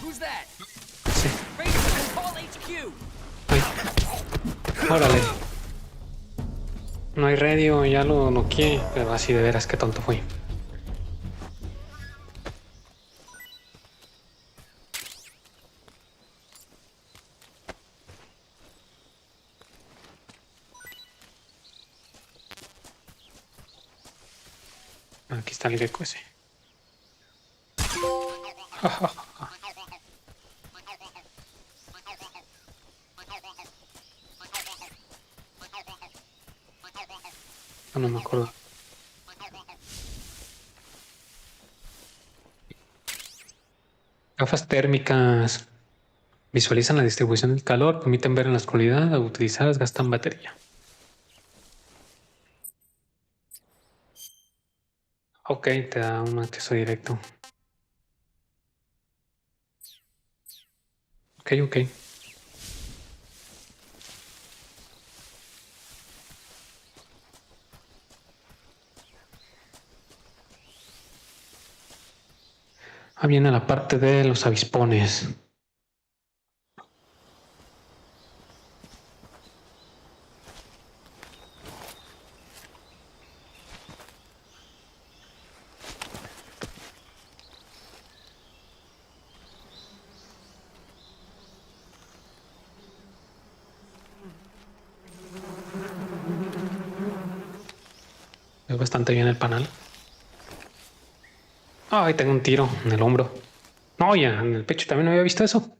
Who's that? Sí. Raiders, call HQ. Ay. Órale. No hay radio, ya lo noqueé, pero así de veras, qué tonto fui. Aquí está el gecko ese. No me acuerdo. Gafas térmicas. Visualizan la distribución del calor, permiten ver en la oscuridad, al utilizarlas gastan batería. Ok, te da un acceso directo. Ok, ok. Ah, viene la parte de los avispones. Es bastante bien el panal. Ay, tengo un tiro en el hombro. No, ya, en el pecho también no había visto eso.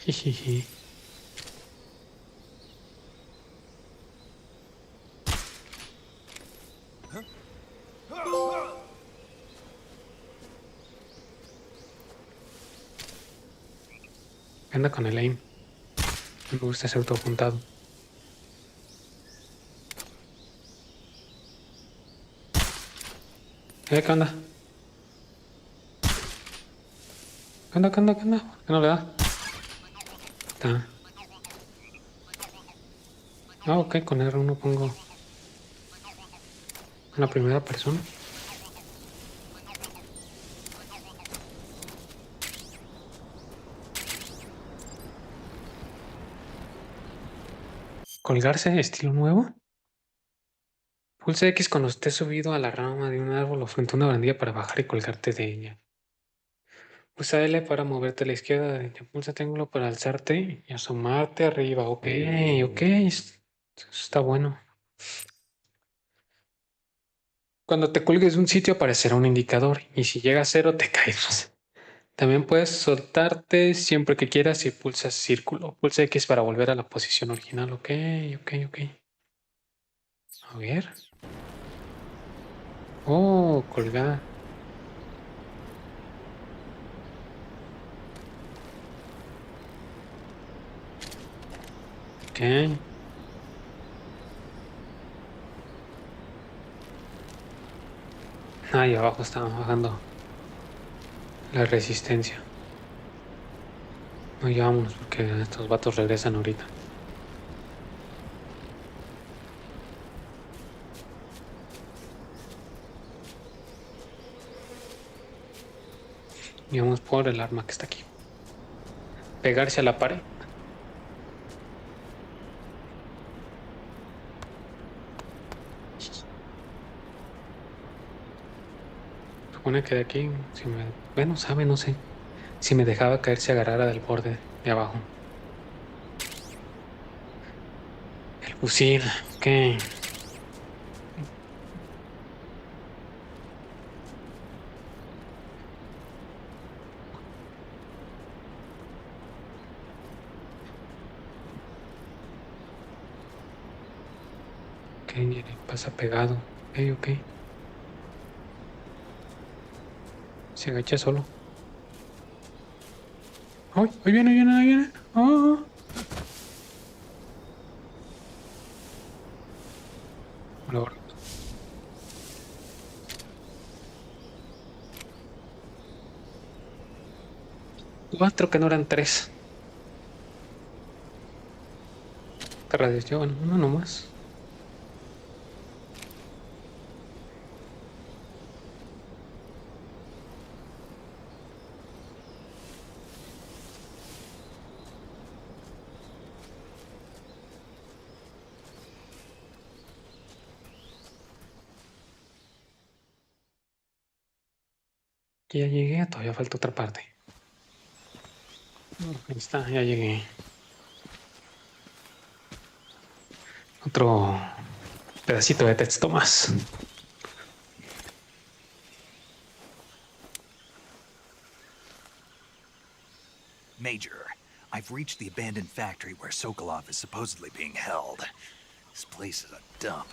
Jijiji. ¿Qué onda con el aim? Me gusta ese autoapuntado. ¿Qué onda? ¿Qué onda? ¿Qué onda? ¿Qué onda? ¿Por qué no le da? Está. Ah, ok, con R1 pongo la primera persona. Colgarse, estilo nuevo. Pulsa X cuando estés subido a la rama de un árbol o frente a una barandilla para bajar y colgarte de ella. Pulsa L para moverte a la izquierda, a la derecha. Pulsa triángulo para alzarte y asomarte arriba. Ok, ok. Eso está bueno. Cuando te cuelgues de un sitio aparecerá un indicador y si llega a cero te caes. También puedes soltarte siempre que quieras y pulsas círculo. Pulsa X para volver a la posición original. Ok, ok, ok. A ver. Oh, colgar. Ok. Ahí abajo está bajando la resistencia. No, ya vámonos porque estos vatos regresan ahorita. Y vamos por el arma que está aquí. Pegarse a la pared. Supone que de aquí, si me... Bueno, sabe, no sé. Si me dejaba caer, se agarrara del borde de abajo. El fusil, ok. Ok, pasa pegado. Ok, ok. Se agacha solo. ¡Ay! ¡Ahí viene, ahí viene, ahí viene! ¡Ah! Ahora, 4 que no eran 3. ¿Qué radios llevan? Uno nomás. Ya llegué, todavía falta otra parte. Ahí está, ya llegué. Otro pedacito de texto más. Major, I've reached the abandoned factory where Sokolov is supposedly being held. This place is a dump.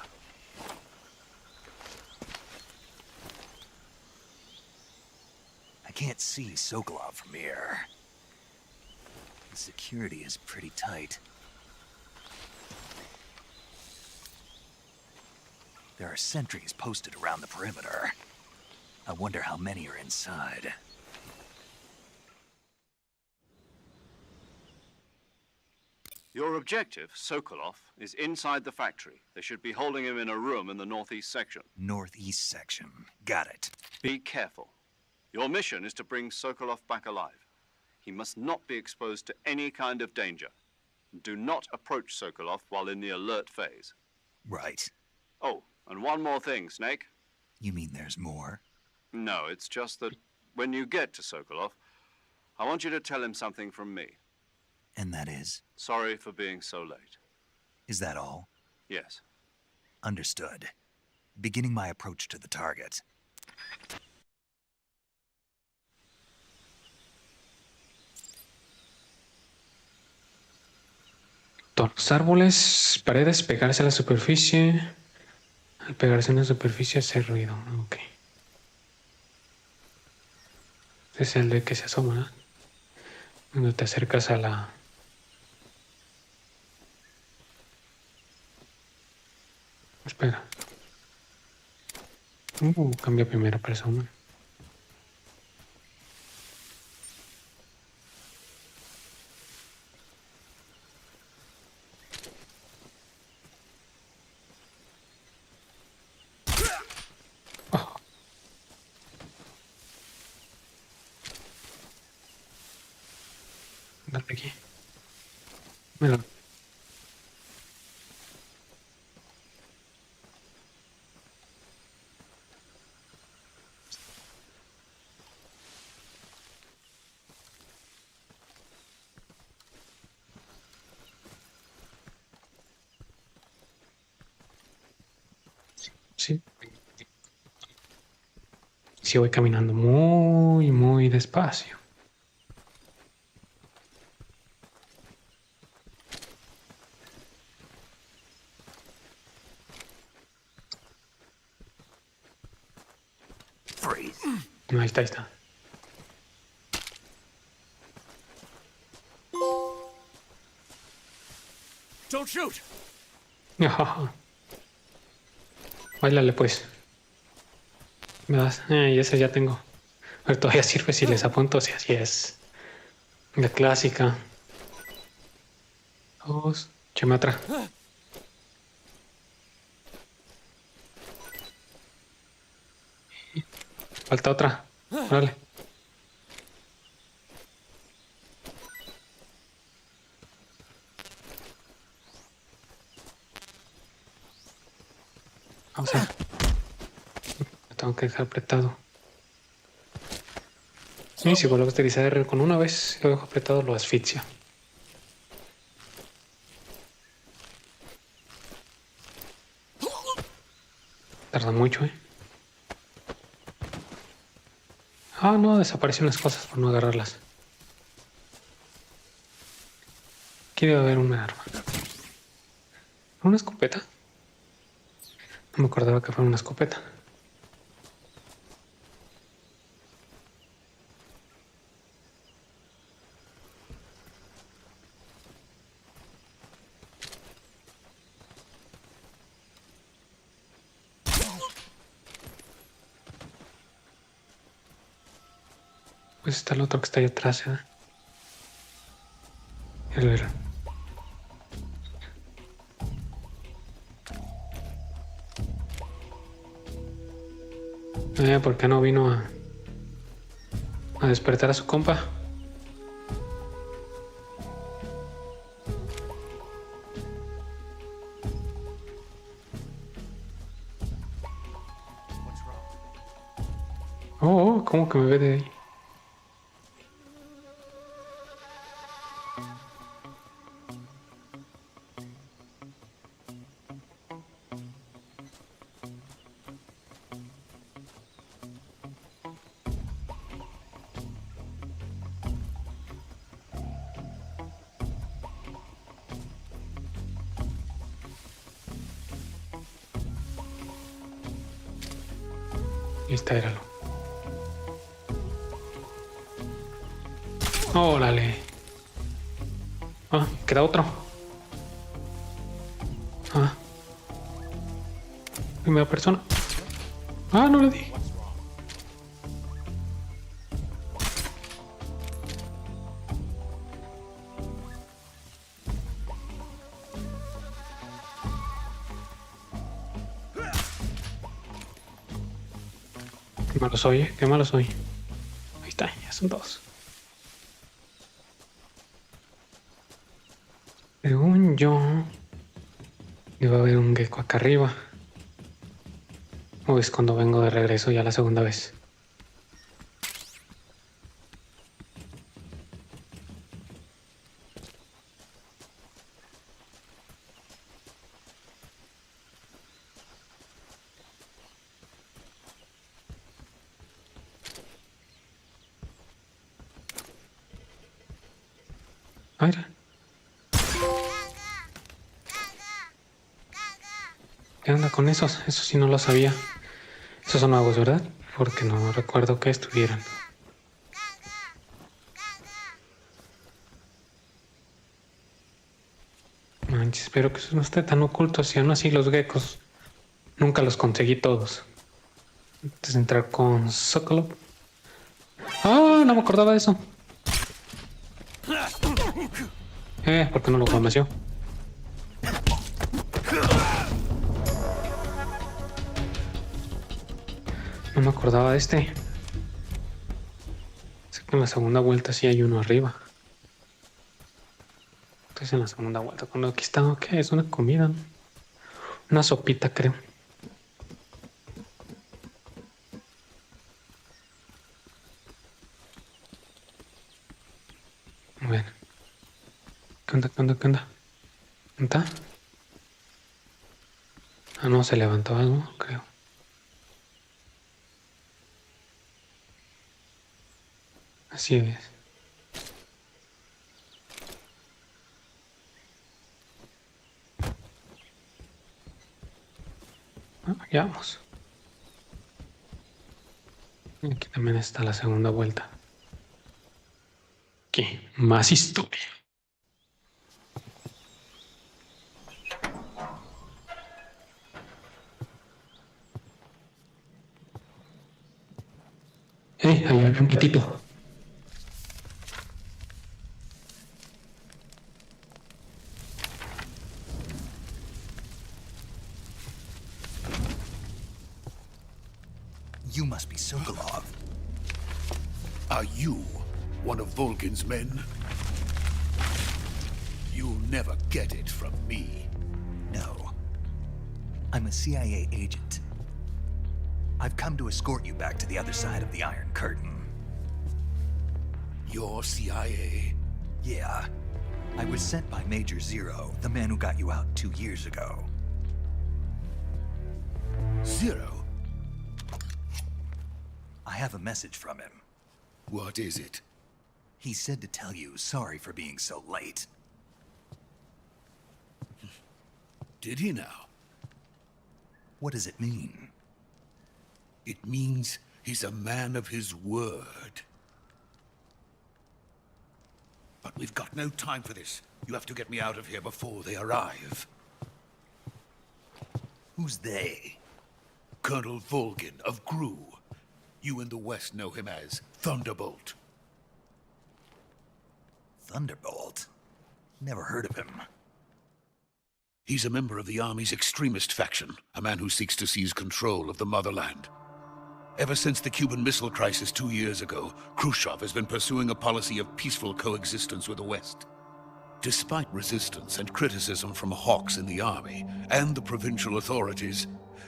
I can't see Sokolov from here. The security is pretty tight. There are sentries posted around the perimeter. I wonder how many are inside. Your objective, Sokolov, is inside the factory. They should be holding him in a room in the northeast section. Northeast section. Got it. Be careful. Your mission is to bring Sokolov back alive. He must not be exposed to any kind of danger. Do not approach Sokolov while in the alert phase. Right. Oh, and one more thing, Snake. You mean there's more? No, it's just that when you get to Sokolov, I want you to tell him something from me. And that is? Sorry for being so late. Is that all? Yes. Understood. Beginning my approach to the target. Todos los árboles, paredes, pegarse a la superficie. Al pegarse en la superficie hace ruido. Ok. Este es el de que se asoma, ¿no? Cuando te acercas a la... Espera. Cambia a primera persona. Oh. Dale aquí. Mira. Sí. Sí, voy caminando muy, muy despacio. Ahí está, ahí está. Don't shoot! Báilale pues. Me das. Y ese ya tengo. Pero todavía sirve si les apunto, si así es. La clásica. Dos. Échame otra. Falta otra. Órale. O sea, lo tengo que dejar apretado. Y si vuelvo a utilizar con una vez, si lo dejo apretado, lo asfixia. Tarda mucho, ¿eh? Ah, no, desaparecen las cosas por no agarrarlas. Aquí debe haber una arma. ¿Una escopeta? No me acordaba que fuera una escopeta. Pues está el otro que está ahí atrás, ¿eh? El ver. ¿Por qué no vino a despertar a su compa? Oh, ¿cómo que me ve de ahí? Y está, éralo. Órale. Ah, queda otro. Ah. Primera persona. Ah, no le di. Qué malo soy, ¿eh? Qué malo soy. Ahí está, ya son dos. Según yo, iba a haber un gecko acá arriba. O es cuando vengo de regreso ya la segunda vez. A ver. ¿Qué onda con esos? Eso sí no lo sabía. Esos son nuevos, ¿verdad? Porque no recuerdo que estuvieran. Manches, espero que eso no esté tan oculto. Si aún así los geckos nunca los conseguí todos. Antes de entrar con Sokolov. ¡Ah! No me acordaba de eso. ¿Por qué no lo conoció? No me acordaba de este. Sé que en la segunda vuelta sí hay uno arriba. Entonces en la segunda vuelta, cuando aquí está, ¿qué? Es una comida, ¿no? Una sopita, creo. Bueno. ¿Qué onda? ¿Qué onda? ¿Qué onda? ¿Dónde está? Ah, no, se levantó algo, creo. Así es. Ya vamos. Y aquí también está la segunda vuelta. ¿Qué? Más historia. Ahí hay un gatito. You must be Sokolov. Are you one of Volgin's men? You'll never get it from me. No. I'm a CIA agent. I've come to escort you back to the other side of the Iron Curtain. You're CIA? Yeah. I was sent by Major Zero, the man who got you out 2 years ago. Zero? I have a message from him. What is it? He said to tell you sorry for being so late. Did he now? What does it mean? It means he's a man of his word. But we've got no time for this. You have to get me out of here before they arrive. Who's they? Colonel Volgin of GRU. You in the West know him as Thunderbolt. Thunderbolt? Never heard of him. He's a member of the Army's extremist faction, a man who seeks to seize control of the motherland. Ever since the Cuban Missile Crisis 2 years ago, Khrushchev has been pursuing a policy of peaceful coexistence with the West. Despite resistance and criticism from hawks in the army and the provincial authorities,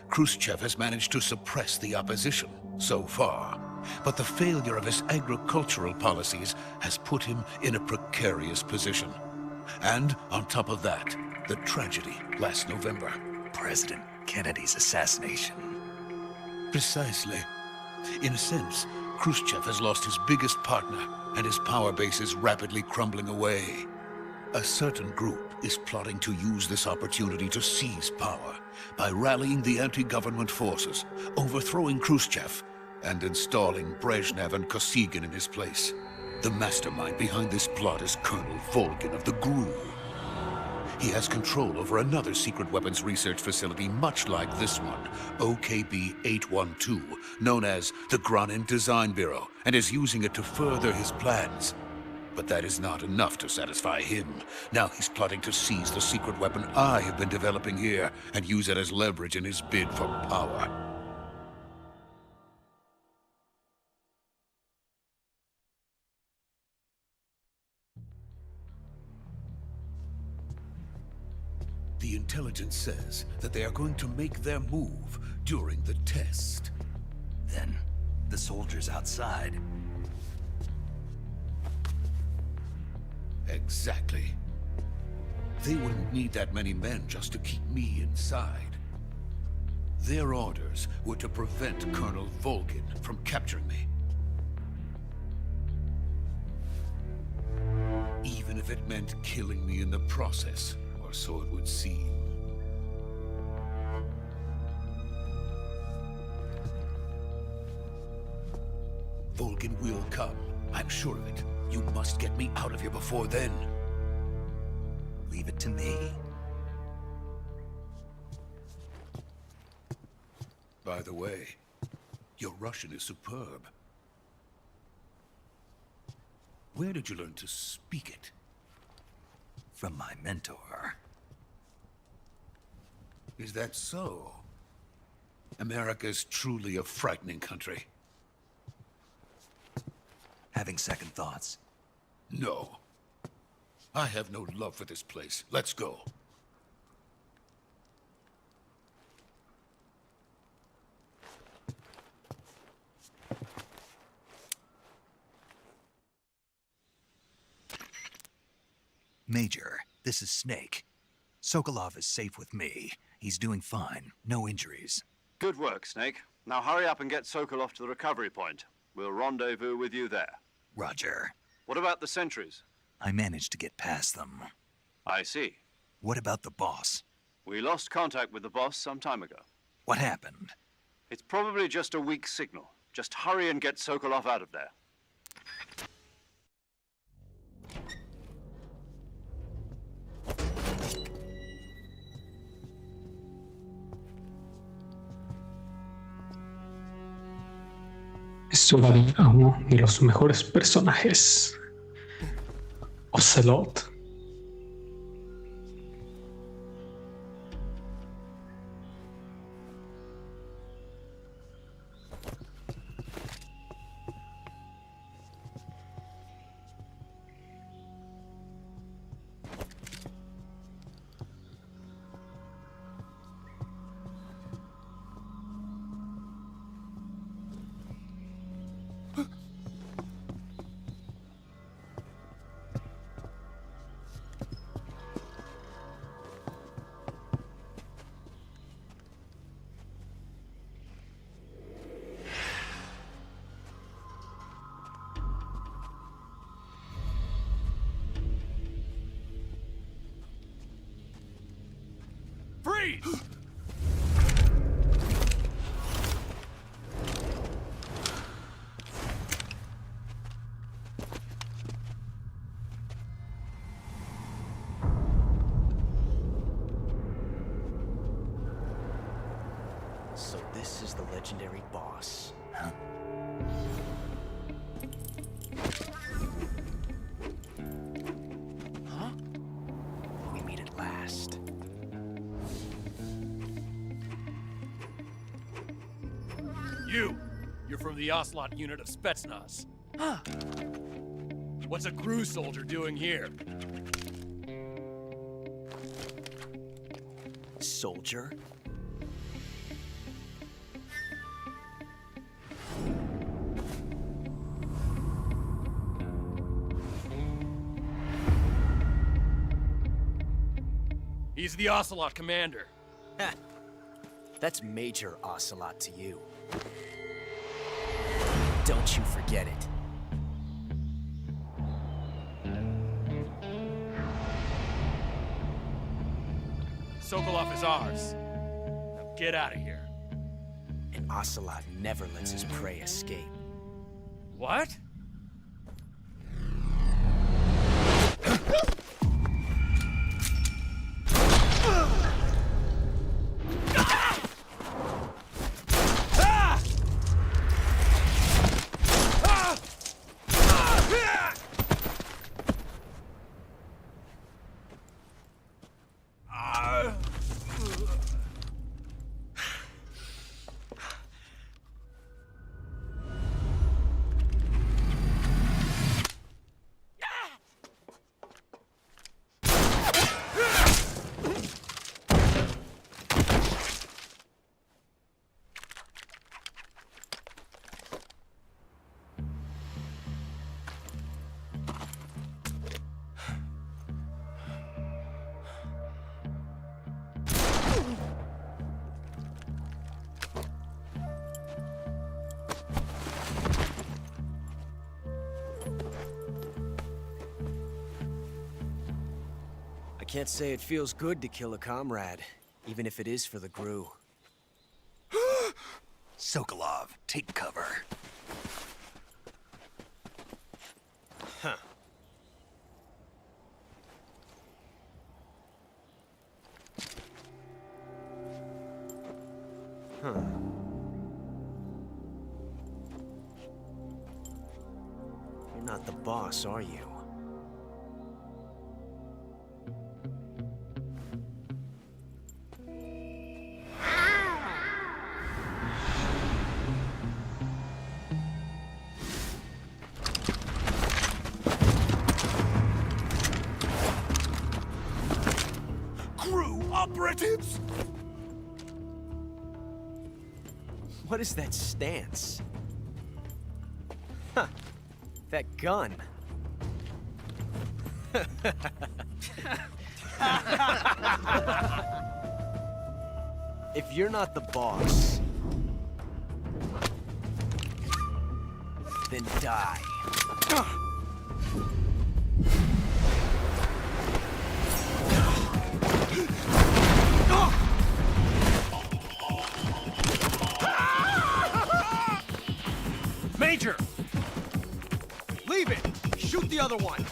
Khrushchev has managed to suppress the opposition so far. But the failure of his agricultural policies has put him in a precarious position. And on top of that, the tragedy last November. President Kennedy's assassination. Precisely. In a sense, Khrushchev has lost his biggest partner, and his power base is rapidly crumbling away. A certain group is plotting to use this opportunity to seize power by rallying the anti-government forces, overthrowing Khrushchev, and installing Brezhnev and Kosygin in his place. The mastermind behind this plot is Colonel Volgin of the GRU. He has control over another secret weapons research facility much like this one, OKB-812, known as the Granin Design Bureau, and is using it to further his plans. But that is not enough to satisfy him. Now he's plotting to seize the secret weapon I have been developing here and use it as leverage in his bid for power. The intelligence says that they are going to make their move during the test. Then, the soldiers outside. Exactly. They wouldn't need that many men just to keep me inside. Their orders were to prevent Colonel Volgin from capturing me. Even if it meant killing me in the process. Or so it would seem. Volgin will come. I'm sure of it. You must get me out of here before then. Leave it to me. By the way, your Russian is superb. Where did you learn to speak it? From my mentor. Is that so? America's truly a frightening country. Having second thoughts? No. I have no love for this place. Let's go. Major, this is Snake. Sokolov is safe with me. He's doing fine. No injuries. Good work, Snake. Now hurry up and get Sokolov to the recovery point. We'll rendezvous with you there. Roger. What about the sentries? I managed to get past them. I see. What about the boss? We lost contact with the boss some time ago. What happened? It's probably just a weak signal. Just hurry and get Sokolov out of there. Es hora de a uno de los mejores personajes. Ocelot. Freeze! So this is the legendary boss. Huh? We meet at last. You're from the Ocelot unit of Spetsnaz. Huh. What's a GRU soldier doing here? Soldier? He's the Ocelot commander. Ha! That's Major Ocelot to you. Don't you forget it. Sokolov is ours. Now get out of here. And Ocelot never lets his prey escape. What? I can't say it feels good to kill a comrade, even if it is for the GRU. Sokolov, take cover. Huh. Huh. You're not the boss, are you? GRU operatives! What is that stance? Huh. That gun. If you're not the boss, then die. Major! Leave it! Shoot the other one!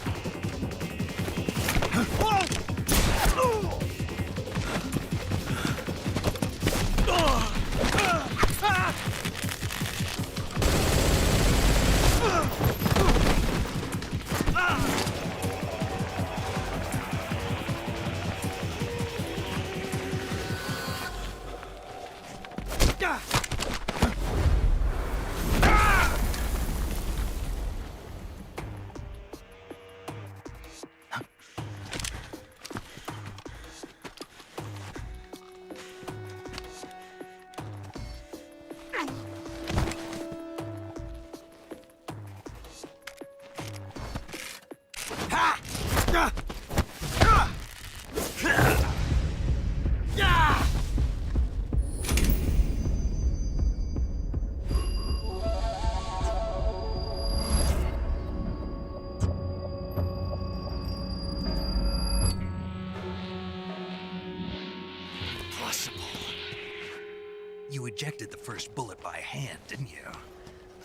You ejected the first bullet by hand, didn't you?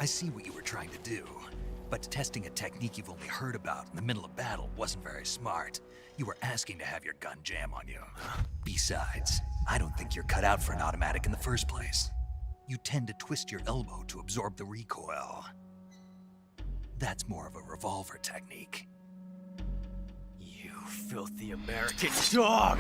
I see what you were trying to do, but testing a technique you've only heard about in the middle of battle wasn't very smart. You were asking to have your gun jam on you. Besides, I don't think you're cut out for an automatic in the first place. You tend to twist your elbow to absorb the recoil. That's more of a revolver technique. You filthy American dog!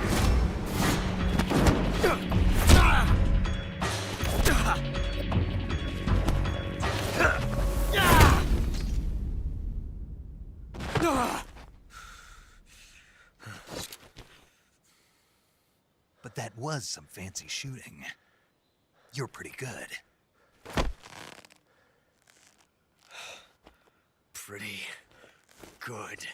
But that was some fancy shooting. You're pretty good. Pretty good.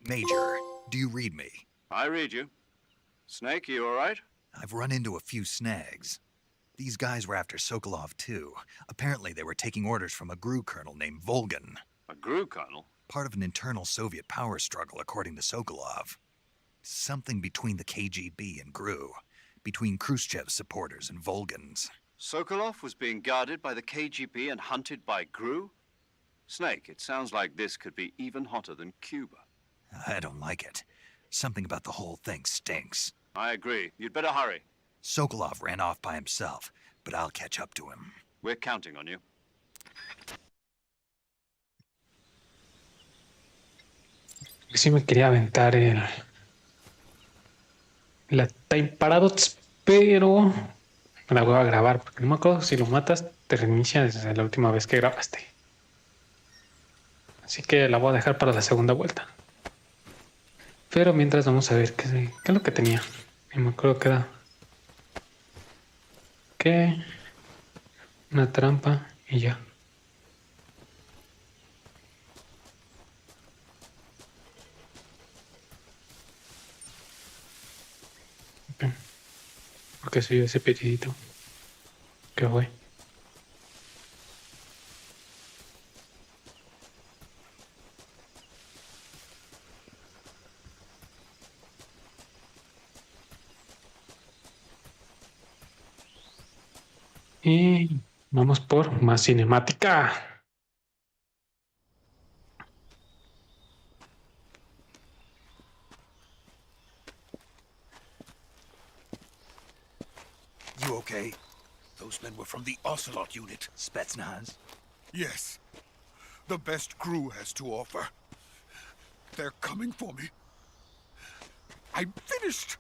Major, do you read me? I read you. Snake, you all right? I've run into a few snags. These guys were after Sokolov too. Apparently they were taking orders from a GRU colonel named Volgan. A GRU colonel? Part of an internal Soviet power struggle, according to Sokolov. Something between the KGB and GRU. Between Khrushchev's supporters and Volgan's. Sokolov was being guarded by the KGB and hunted by GRU? Snake, it sounds like this could be even hotter than Cuba. I don't like it. Something about the whole thing stinks. I agree. You'd better hurry. Sokolov ran off by himself, but I'll catch up to him. We're counting on you. Sí me quería aventar la Time Paradox, pero me la voy a grabar porque no me acuerdo si lo matas, te reinicia desde la última vez que grabaste. Así que la voy a dejar para la segunda vuelta. Pero mientras vamos a ver qué es lo que tenía. Y me acuerdo que era una trampa y ya. Okay. Porque soy ese pedidito que voy. Y vamos por más cinemática. You okay? Those men were from the Ocelot unit. Spetsnaz? Yes. The best GRU has to offer. They're coming for me. I'm finished.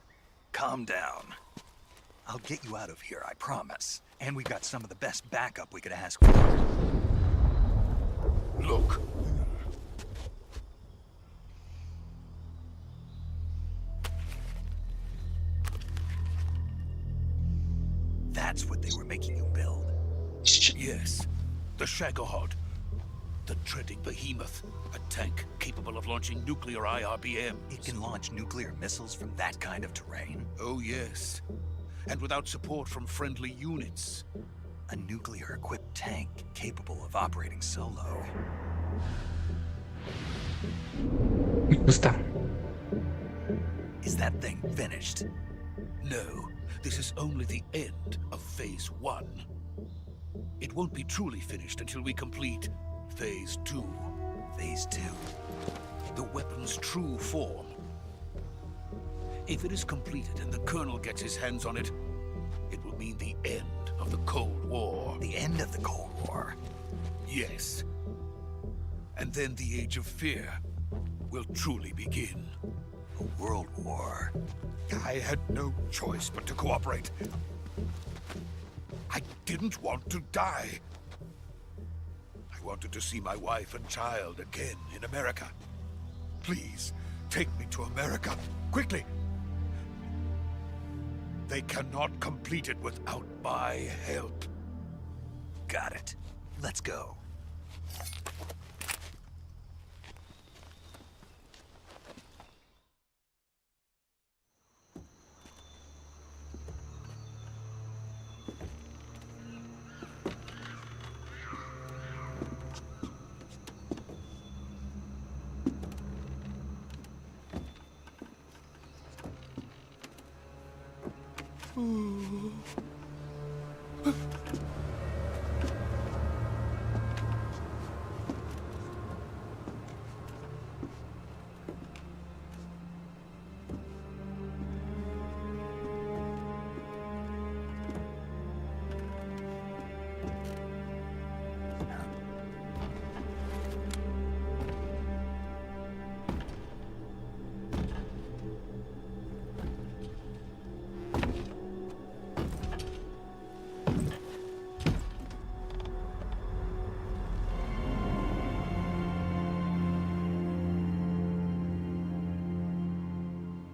Calm down. I'll get you out of here, I promise. And we got some of the best backup we could ask for. Look. That's what they were making you build. Yes. The Shagohod. The treading behemoth. A tank capable of launching nuclear IRBMs. It can launch nuclear missiles from that kind of terrain? Oh, yes. And without support from friendly units. A nuclear-equipped tank capable of operating solo. Me gusta. Is that thing finished? No, this is only the end of Phase 1. It won't be truly finished until we complete Phase 2. Phase 2? The weapon's true form. If it is completed and the Colonel gets his hands on it, it will mean the end of the Cold War. The end of the Cold War? Yes. And then the Age of Fear will truly begin. A world war? I had no choice but to cooperate. I didn't want to die. I wanted to see my wife and child again in America. Please, take me to America, quickly. They cannot complete it without my help. Got it. Let's go.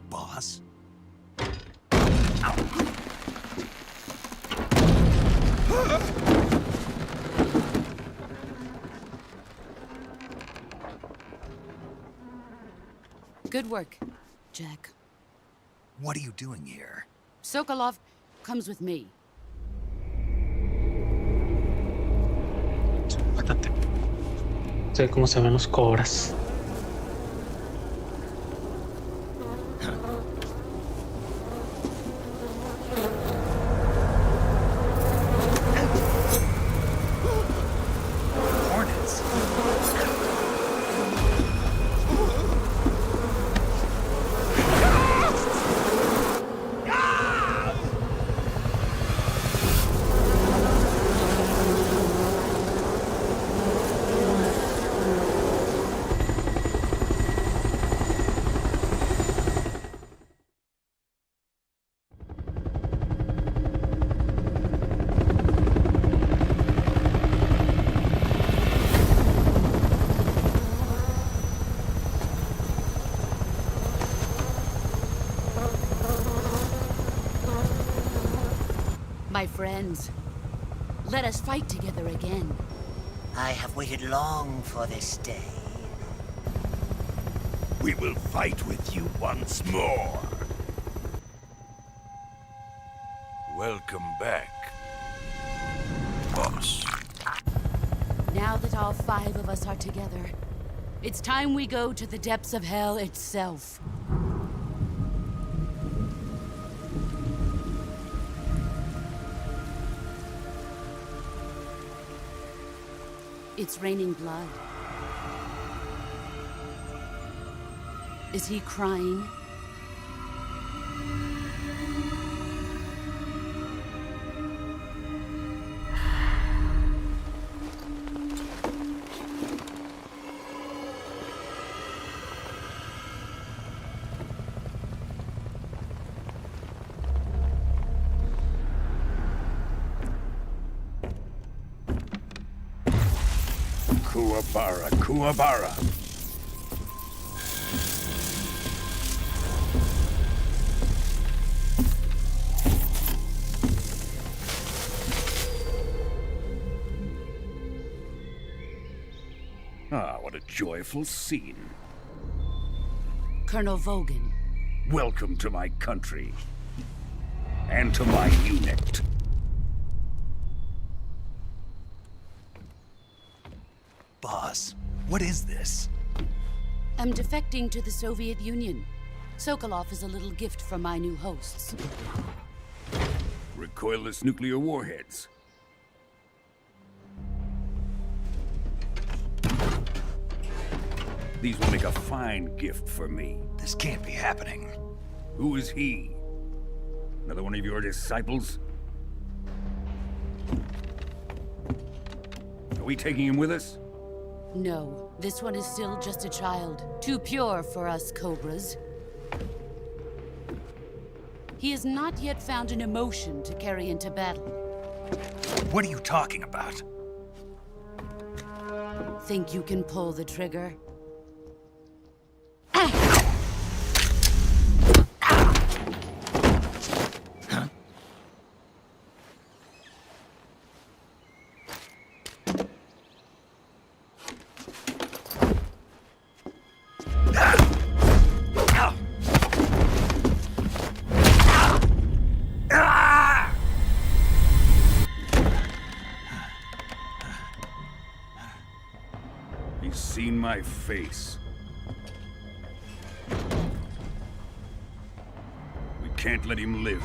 Boss? Good work, Jack. What are you doing here? Sokolov comes with me. Fíjate. Sé cómo se ven los cobras. Hornets? My friends, let us fight together again. I have waited long for this day. We will fight with you once more. Welcome back, boss. Now that all 5 of us are together, it's time we go to the depths of hell itself. It's raining blood. Is he crying? Kuwabara, Kuwabara. Ah, what a joyful scene. Colonel Vogan. Welcome to my country. And to my unit. Boss, what is this? I'm defecting to the Soviet Union. Sokolov is a little gift from my new hosts. Recoilless nuclear warheads. These will make a fine gift for me. This can't be happening. Who is he? Another one of your disciples? Are we taking him with us? No, this one is still just a child. Too pure for us Cobras. He has not yet found an emotion to carry into battle. What are you talking about? Think you can pull the trigger? He's seen my face. We can't let him live.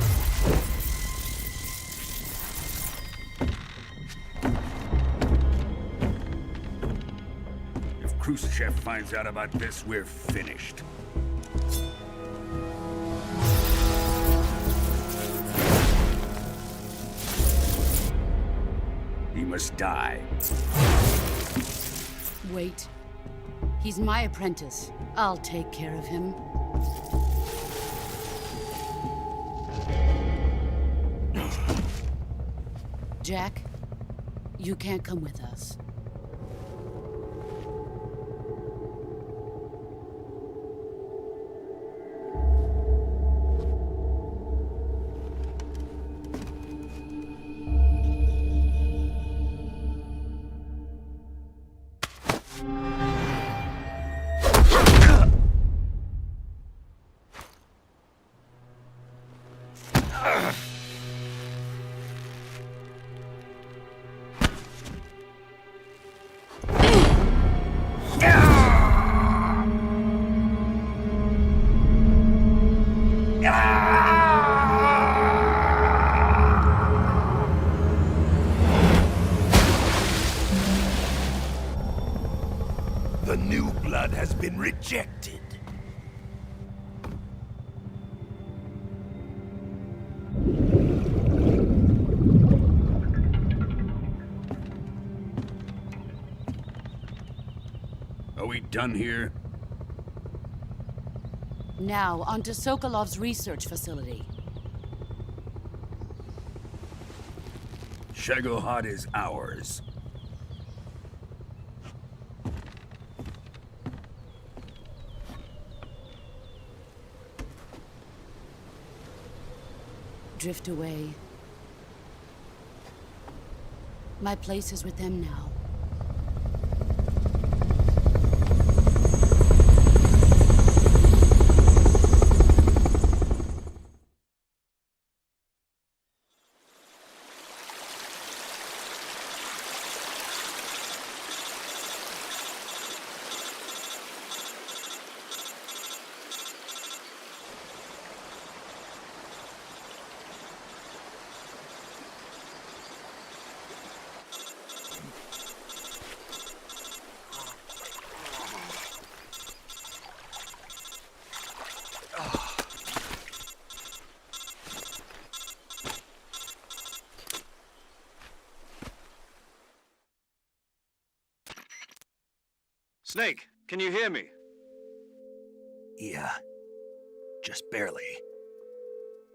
Khrushchev finds out about this, we're finished. He must die. Wait. He's my apprentice. I'll take care of him. Jack, you can't come with us. The new blood has been rejected. Are we done here? Now, on to Sokolov's research facility. Shagohod is ours. Drift away. My place is with them now. Snake, can you hear me? Yeah. Just barely.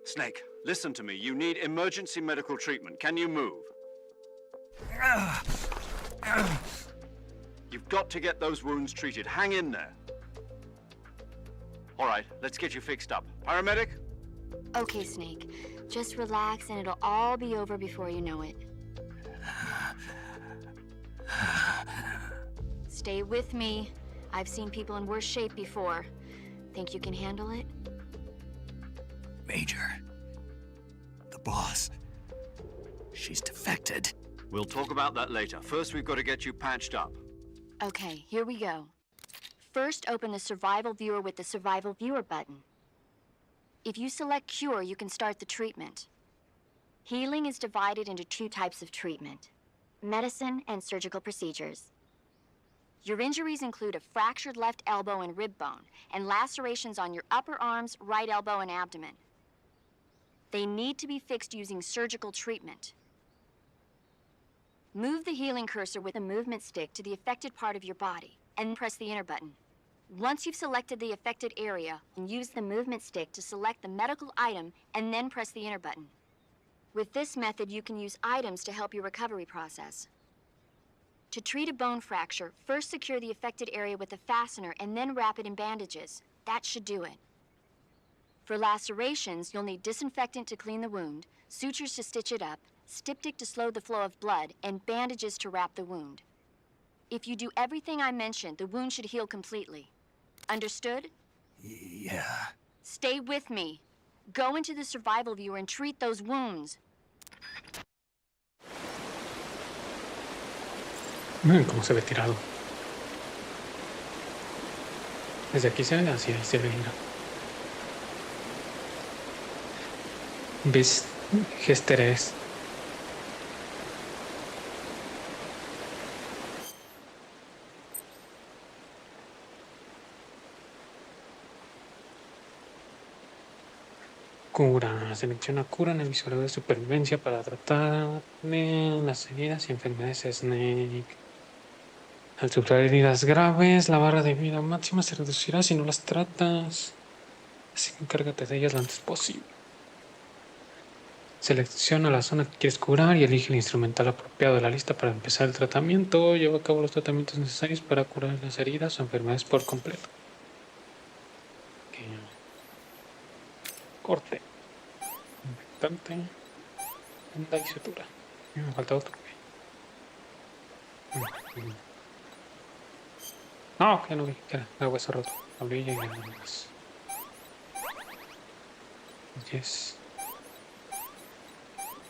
Snake, listen to me. You need emergency medical treatment. Can you move? You've got to get those wounds treated. Hang in there. All right, let's get you fixed up. Paramedic? Okay, Snake. Just relax and it'll all be over before you know it. Stay with me. I've seen people in worse shape before. Think you can handle it? Major. The boss. She's defected. We'll talk about that later. First, we've got to get you patched up. Okay, here we go. First, open the Survival Viewer with the Survival Viewer button. If you select Cure, you can start the treatment. Healing is divided into two types of treatment: medicine and surgical procedures. Your injuries include a fractured left elbow and rib bone, and lacerations on your upper arms, right elbow, and abdomen. They need to be fixed using surgical treatment. Move the healing cursor with a movement stick to the affected part of your body, and press the enter button. Once you've selected the affected area, use the movement stick to select the medical item, and then press the enter button. With this method, you can use items to help your recovery process. To treat a bone fracture, first secure the affected area with a fastener and then wrap it in bandages. That should do it. For lacerations, you'll need disinfectant to clean the wound, sutures to stitch it up, styptic to slow the flow of blood, and bandages to wrap the wound. If you do everything I mentioned, the wound should heal completely. Understood? Yeah. Stay with me. Go into the Survival Viewer and treat those wounds. Miren cómo se ve tirado. Desde aquí se ve así, ahí se ve, mira. ¿Ves? Gesteres. Cura. Selecciona cura en el visual de supervivencia para tratar de las heridas y enfermedades Snake. Al sufrir heridas graves, la barra de vida máxima se reducirá si no las tratas. Así que encárgate de ellas lo antes posible. Selecciona la zona que quieres curar y elige el instrumental apropiado de la lista para empezar el tratamiento. Lleva a cabo los tratamientos necesarios para curar las heridas o enfermedades por completo. Corte. Infectante. Venda y sutura. Me falta otro. No, que no vi. Que era hueso roto. Tablilla y nada más. Yes.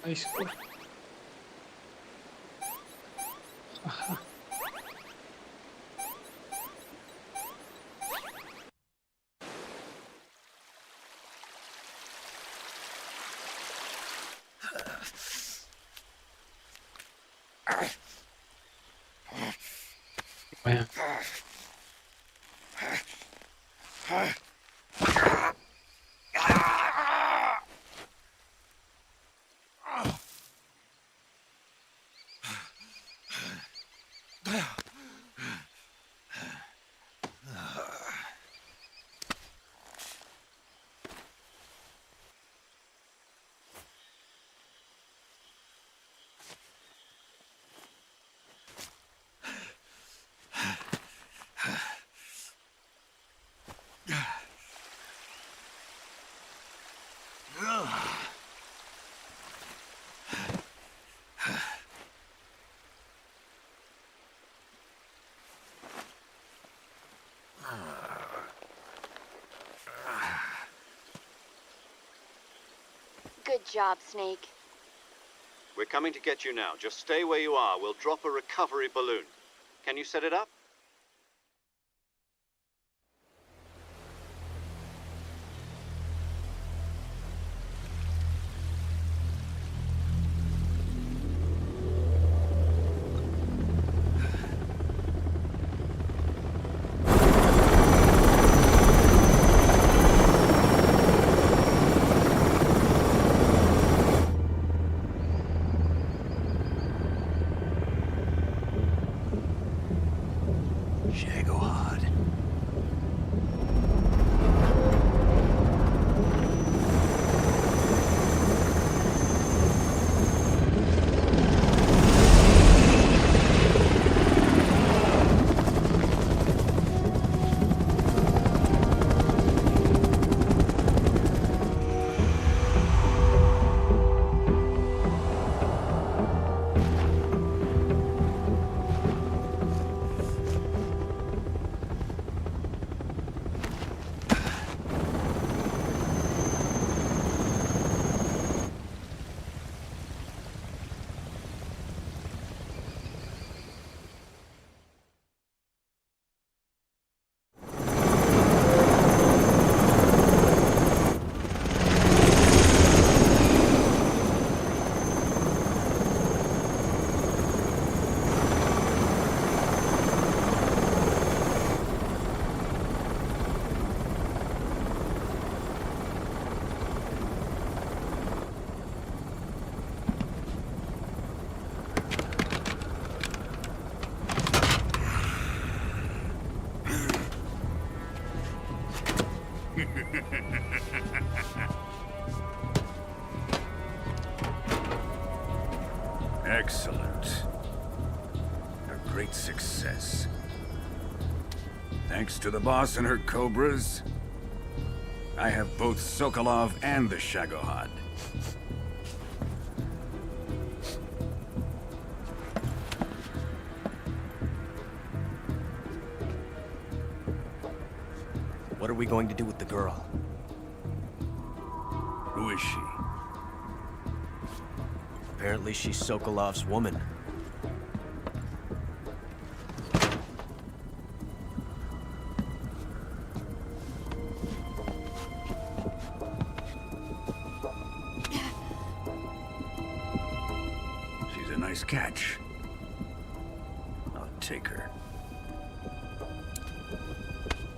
Ahí se fue. Ajá. Vaya. Good job, Snake. We're coming to get you now. Just stay where you are. We'll drop a recovery balloon. Can you set it up? Excellent. A great success. Thanks to the boss and her cobras, I have both Sokolov and the Shagohod. What are we going to do with the girl? Who is she? Apparently she's Sokolov's woman. She's a nice catch. I'll take her.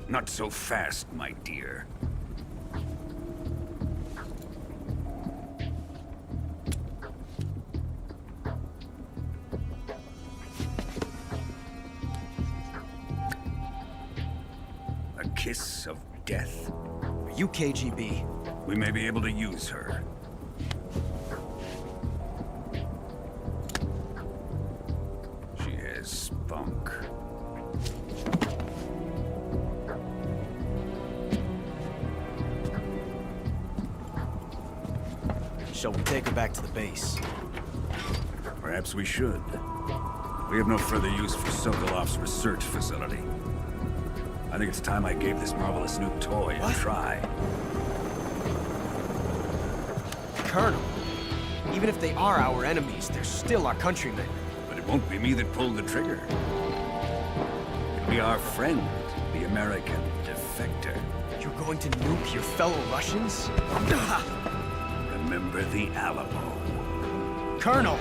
Not so fast, my dear. kiss of death? Are you KGB? We may be able to use her. She has spunk. Shall we take her back to the base? Perhaps we should. We have no further use for Sokolov's research facility. I think it's time I gave this marvelous new toy a try. Colonel, even if they are our enemies, they're still our countrymen. But it won't be me that pulled the trigger. It'll be our friend, the American defector. You're going to nuke your fellow Russians? Remember the Alamo. Colonel!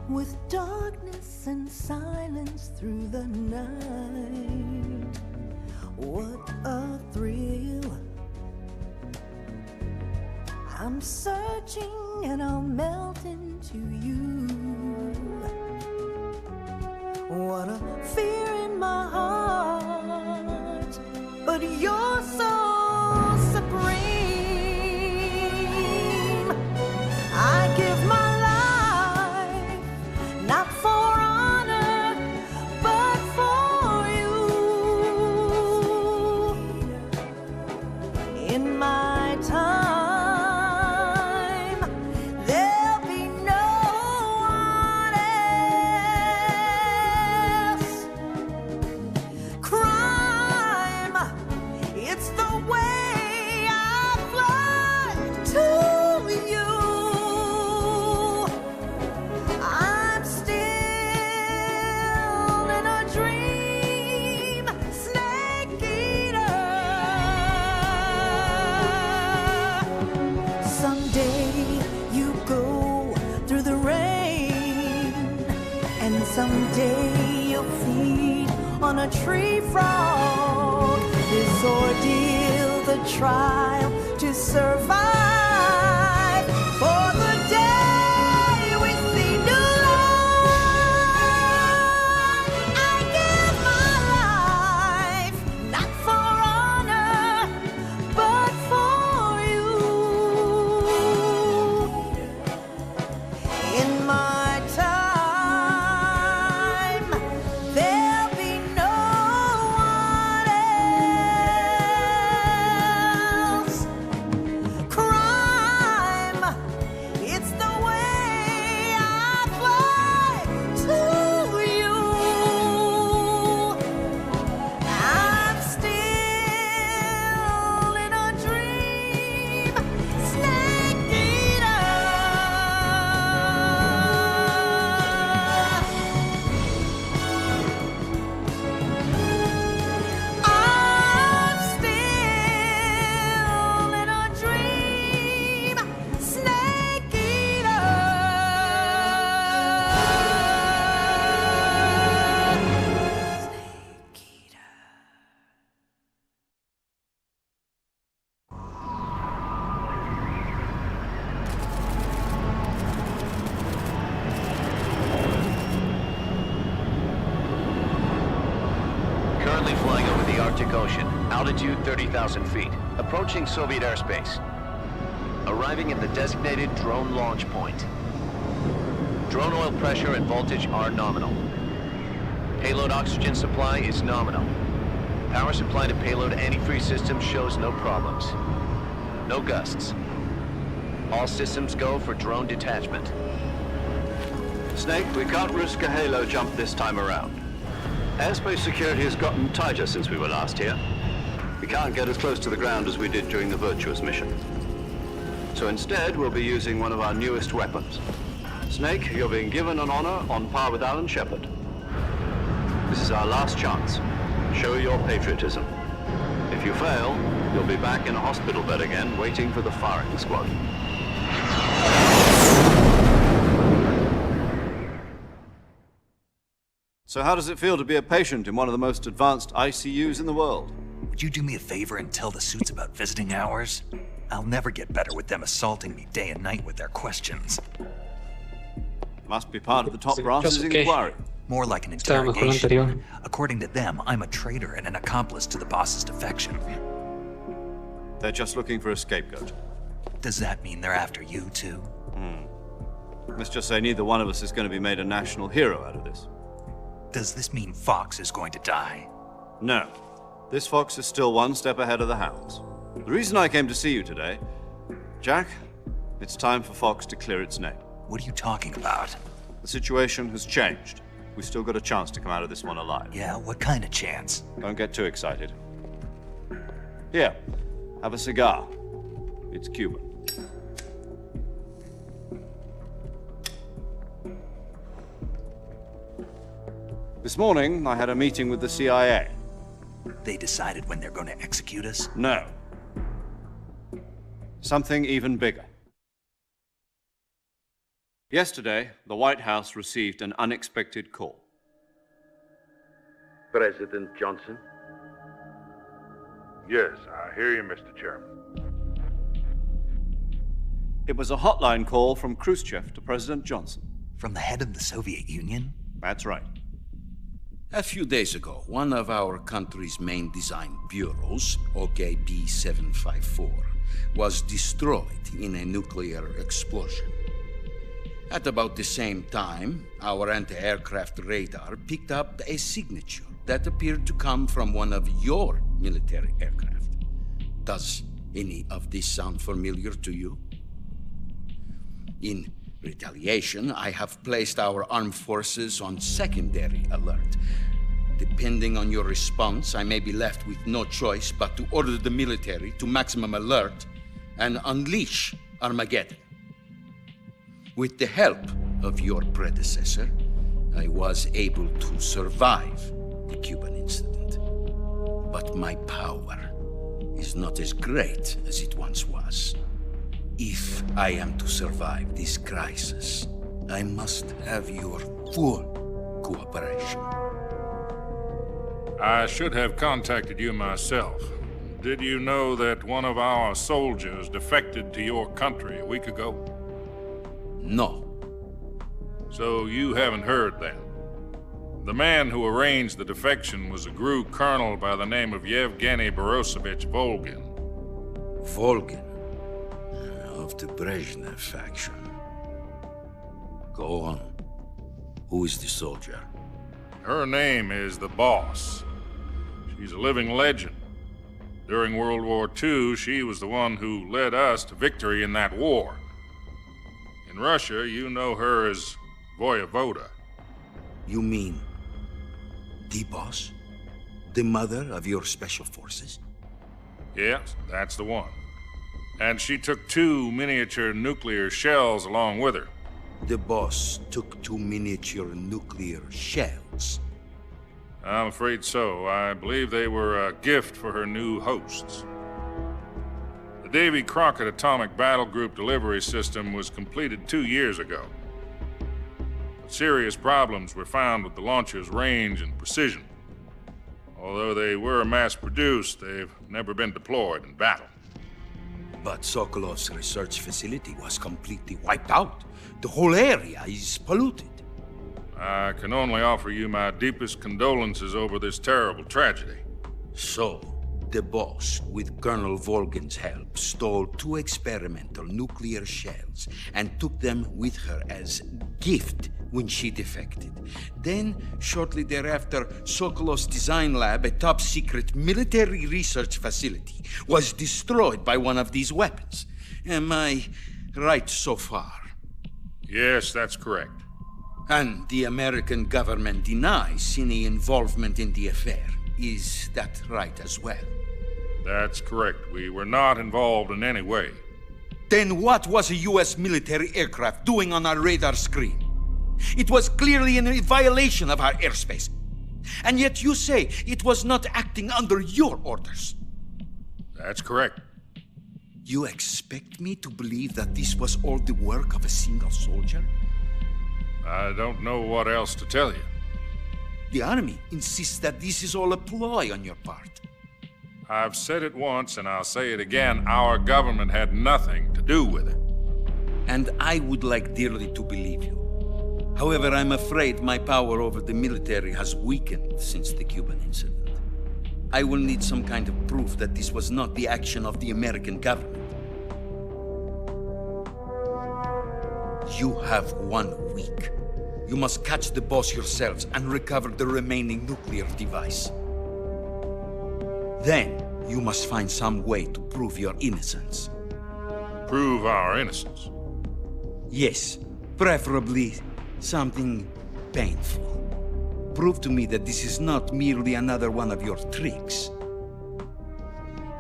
With darkness and silence through the night, what a thrill. I'm searching and I'll melt into you. What a fear in my heart, but you're so supreme. I give my not for honor, but for you. In my time, there'll be no one else. Crime, it's the way I fly to you. Someday you'll feed on a tree frog. This ordeal, the trial to survive. For the day we see new life, I give my life, not for honor, but for you. In my time, there'll be no one else. over the Arctic Ocean. Altitude 30,000 feet. Approaching Soviet airspace. Arriving at the designated drone launch point. Drone oil pressure and voltage are nominal. Payload oxygen supply is nominal. Power supply to payload antifreeze system shows no problems. No gusts. All systems go for drone detachment. Snake, we can't risk a halo jump this time around. Airspace security has gotten tighter since we were last here. We can't get as close to the ground as we did during the Virtuous mission. So instead, we'll be using one of our newest weapons. Snake, you're being given an honor on par with Alan Shepard. This is our last chance. Show your patriotism. If you fail, you'll be back in a hospital bed again, waiting for the firing squad. So how does it feel to be a patient in one of the most advanced ICUs in the world? Would you do me a favor and tell the suits about visiting hours? I'll never get better with them assaulting me day and night with their questions. Must be part of the top brass's inquiry. More like an interrogation. According to them, I'm a traitor and an accomplice to the boss's defection. They're just looking for a scapegoat. Does that mean they're after you, too? Let's just say neither one of us is going to be made a national hero out of this. Does this mean Fox is going to die? No. This Fox is still one step ahead of the hounds. The reason I came to see you today, Jack, it's time for Fox to clear its name. What are you talking about? The situation has changed. We've still got a chance to come out of this one alive. Yeah, what kind of chance? Don't get too excited. Here, have a cigar. It's Cuban. This morning, I had a meeting with the CIA. They decided when they're going to execute us? No. Something even bigger. Yesterday, the White House received an unexpected call. President Johnson? Yes, I hear you, Mr. Chairman. It was a hotline call from Khrushchev to President Johnson. From the head of the Soviet Union? That's right. A few days ago, one of our country's main design bureaus, OKB 754, was destroyed in a nuclear explosion. At about the same time, our anti-aircraft radar picked up a signature that appeared to come from one of your military aircraft. Does any of this sound familiar to you? In retaliation, I have placed our armed forces on secondary alert. Depending on your response, I may be left with no choice but to order the military to maximum alert and unleash Armageddon. With the help of your predecessor, I was able to survive the Cuban incident. But my power is not as great as it once was. If I am to survive this crisis, I must have your full cooperation. I should have contacted you myself. Did you know that one of our soldiers defected to your country a week ago? No. So you haven't heard then. The man who arranged the defection was a GRU colonel by the name of Yevgeny Borisovich Volgin. Volgin? Of the Brezhnev faction. Go on. Who is the soldier? Her name is the Boss. She's a living legend. During World War II, she was the one who led us to victory in that war. In Russia, you know her as Voyevoda. You mean the Boss? The mother of your special forces? Yes, that's the one. And she took 2 miniature nuclear shells along with her. The Boss took 2 miniature nuclear shells? I'm afraid so. I believe they were a gift for her new hosts. The Davy Crockett Atomic Battle Group delivery system was completed 2 years ago. But serious problems were found with the launcher's range and precision. Although they were mass-produced, they've never been deployed in battle. But Sokolov's research facility was completely wiped out. The whole area is polluted. I can only offer you my deepest condolences over this terrible tragedy. So, the boss, with Colonel Volgin's help, stole 2 experimental nuclear shells and took them with her as gift when she defected. Then, shortly thereafter, Sokolov's design lab, a top-secret military research facility, was destroyed by one of these weapons. Am I right so far? Yes, that's correct. And the American government denies any involvement in the affair. Is that right as well? That's correct. We were not involved in any way. Then what was a U.S. military aircraft doing on our radar screen? It was clearly in violation of our airspace. And yet you say it was not acting under your orders. That's correct. You expect me to believe that this was all the work of a single soldier? I don't know what else to tell you. The Army insists that this is all a ploy on your part. I've said it once, and I'll say it again. Our government had nothing to do with it. And I would like dearly to believe you. However, I'm afraid my power over the military has weakened since the Cuban incident. I will need some kind of proof that this was not the action of the American government. You have 1 week. You must catch the boss yourselves and recover the remaining nuclear device. Then, you must find some way to prove your innocence. Prove our innocence? Yes, preferably something painful. Prove to me that this is not merely another one of your tricks.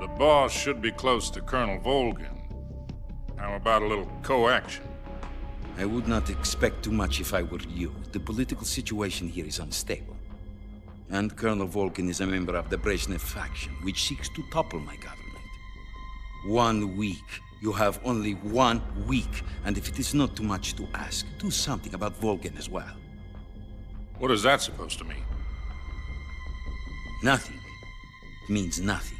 The boss should be close to Colonel Volgin. How about a little co-action? I would not expect too much if I were you. The political situation here is unstable. And Colonel Volgin is a member of the Brezhnev faction, which seeks to topple my government. 1 week. You have only 1 week. And if it is not too much to ask, do something about Volgin as well. What is that supposed to mean? Nothing. It means nothing.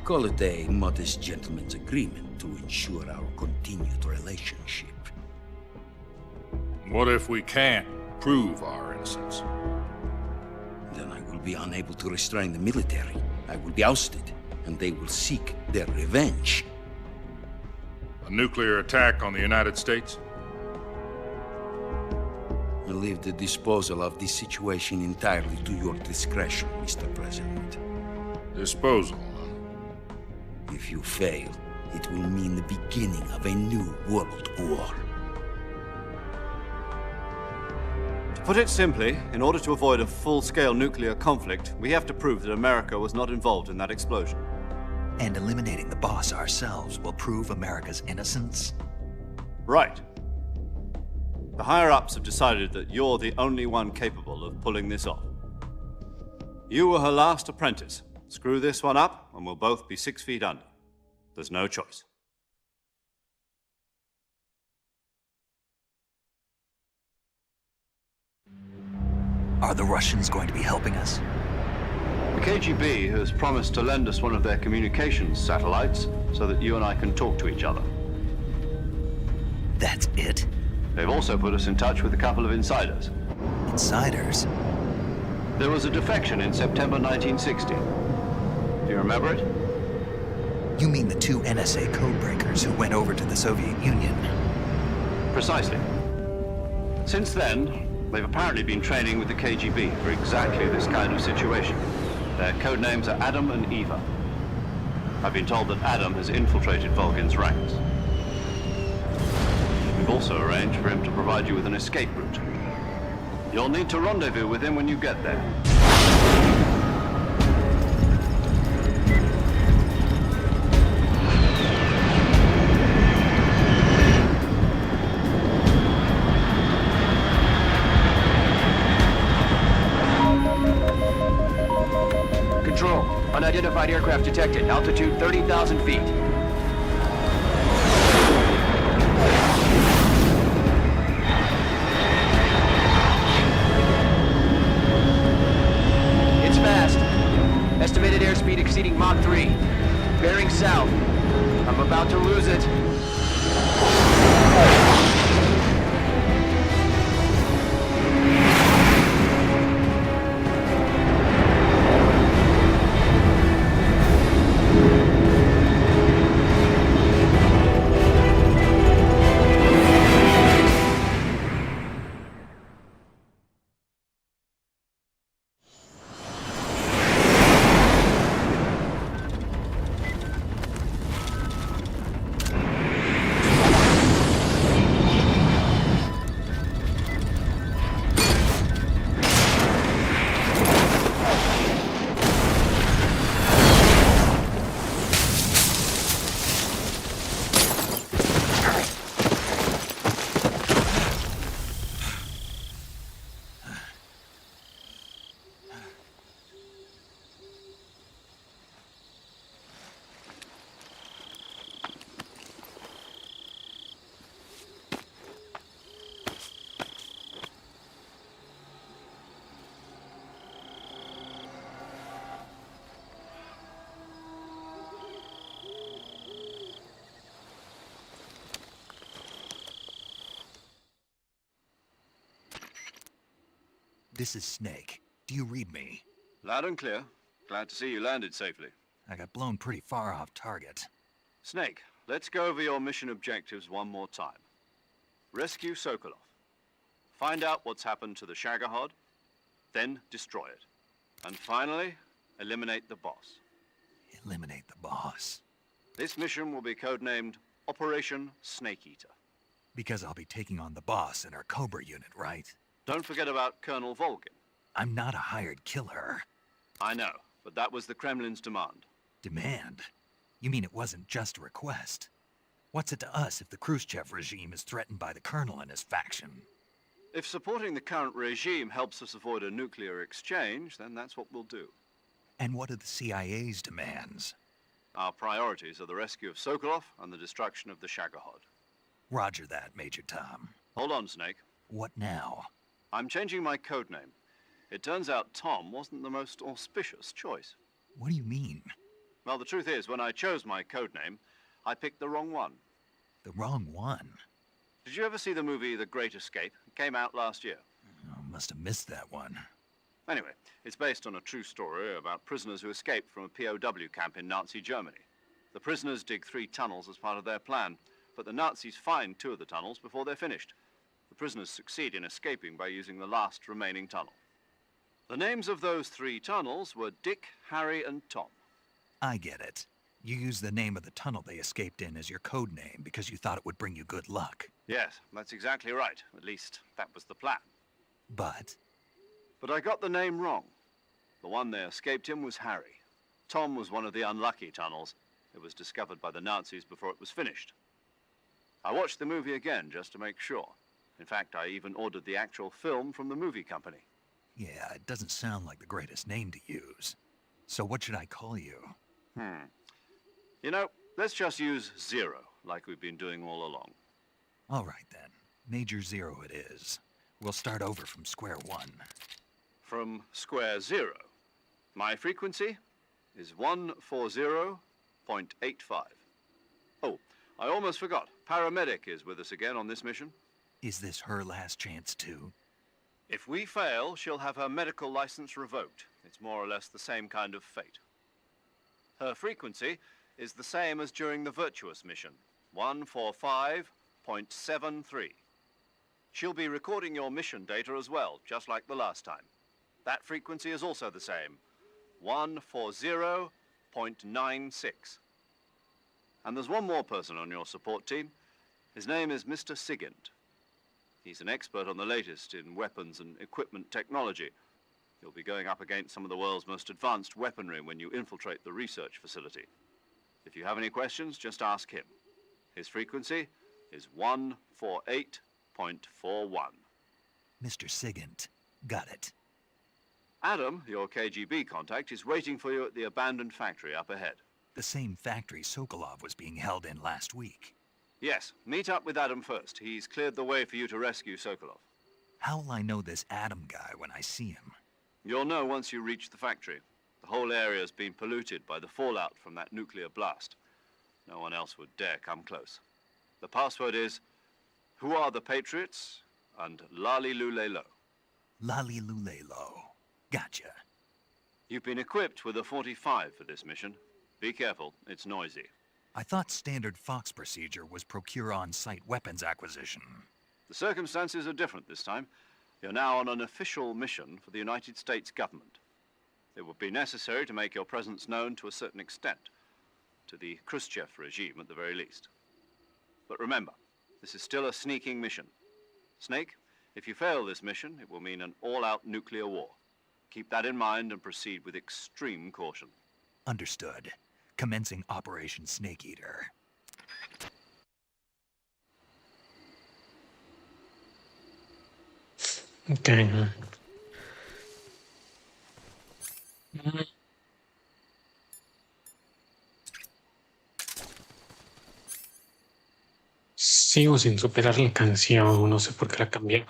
Call it a modest gentleman's agreement to ensure our continued relationship. What if we can't prove our innocence? Then I will be unable to restrain the military. I will be ousted, and they will seek their revenge. A nuclear attack on the United States? I leave the disposal of this situation entirely to your discretion, Mr. President. Disposal? If you fail, it will mean the beginning of a new world war. To put it simply, in order to avoid a full-scale nuclear conflict, we have to prove that America was not involved in that explosion. And eliminating the boss ourselves will prove America's innocence? Right. The higher-ups have decided that you're the only one capable of pulling this off. You were her last apprentice. Screw this one up, and we'll both be 6 feet under. There's no choice. Are the Russians going to be helping us? The KGB has promised to lend us one of their communications satellites so that you and I can talk to each other. That's it? They've also put us in touch with a couple of insiders. Insiders? There was a defection in September 1960. Do you remember it? You mean the 2 NSA codebreakers who went over to the Soviet Union? Precisely. Since then, they've apparently been training with the KGB for exactly this kind of situation. Their code names are Adam and Eva. I've been told that Adam has infiltrated Volgin's ranks. We've also arranged for him to provide you with an escape route. You'll need to rendezvous with him when you get there. Control. Unidentified aircraft detected. Altitude 30,000 feet. It's fast. Estimated airspeed exceeding Mach 3. Bearing south. I'm about to lose it. This is Snake. Do you read me? Loud and clear. Glad to see you landed safely. I got blown pretty far off target. Snake, let's go over your mission objectives one more time. Rescue Sokolov. Find out what's happened to the Shagohod, then destroy it. And finally, eliminate the boss. Eliminate the boss. This mission will be codenamed Operation Snake Eater. Because I'll be taking on the boss in our Cobra unit, right? Don't forget about Colonel Volgin. I'm not a hired killer. I know, but that was the Kremlin's demand. Demand? You mean it wasn't just a request? What's it to us if the Khrushchev regime is threatened by the Colonel and his faction? If supporting the current regime helps us avoid a nuclear exchange, then that's what we'll do. And what are the CIA's demands? Our priorities are the rescue of Sokolov and the destruction of the Shagohod. Roger that, Major Tom. Hold on, Snake. What now? I'm changing my codename. It turns out Tom wasn't the most auspicious choice. What do you mean? Well, the truth is, when I chose my codename, I picked the wrong one. The wrong one? Did you ever see the movie The Great Escape? It came out last year. Oh, must have missed that one. Anyway, it's based on a true story about prisoners who escaped from a POW camp in Nazi Germany. The prisoners dig 3 tunnels as part of their plan, but the Nazis find 2 of the tunnels before they're finished. The prisoners succeed in escaping by using the last remaining tunnel. The names of those 3 tunnels were Dick, Harry, and Tom. I get it. You used the name of the tunnel they escaped in as your code name because you thought it would bring you good luck. Yes, that's exactly right. At least, that was the plan. But I got the name wrong. The one they escaped in was Harry. Tom was one of the unlucky tunnels. It was discovered by the Nazis before it was finished. I watched the movie again just to make sure. In fact, I even ordered the actual film from the movie company. yeah, it doesn't sound like the greatest name to use. So what should I call you? You know, let's just use Zero, like we've been doing all along. All right then. Major Zero it is. We'll start over from square one. From square 0. My frequency is 140.85. Oh, I almost forgot. Paramedic is with us again on this mission. Is this her last chance too? If we fail, she'll have her medical license revoked. It's more or less the same kind of fate. Her frequency is the same as during the Virtuous mission, 145.73. She'll be recording your mission data as well, just like the last time. That frequency is also the same, 140.96. And there's one more person on your support team. His name is Mr. Sigint. He's an expert on the latest in weapons and equipment technology. You'll be going up against some of the world's most advanced weaponry when you infiltrate the research facility. If you have any questions, just ask him. His frequency is 148.41. Mr. Sigint. Got it. Adam, your KGB contact, is waiting for you at the abandoned factory up ahead. The same factory Sokolov was being held in last week. Yes, meet up with Adam first. He's cleared the way for you to rescue Sokolov. How will I know this Adam guy when I see him? You'll know once you reach the factory. The whole area's been polluted by the fallout from that nuclear blast. No one else would dare come close. The password is, "Who are the Patriots?" and "Lali Lule Lo." Lali Lule Lo. Gotcha. You've been equipped with a 45 for this mission. Be careful, it's noisy. I thought standard Fox procedure was procure on-site weapons acquisition. The circumstances are different this time. You're now on an official mission for the United States government. It would be necessary to make your presence known to a certain extent, to the Khrushchev regime at the very least. But remember, this is still a sneaking mission. Snake, if you fail this mission, it will mean an all-out nuclear war. Keep that in mind and proceed with extreme caution. Understood. Commencing Operation Snake Eater. Okay. Sigo sin superar la canción, no sé por qué la cambié.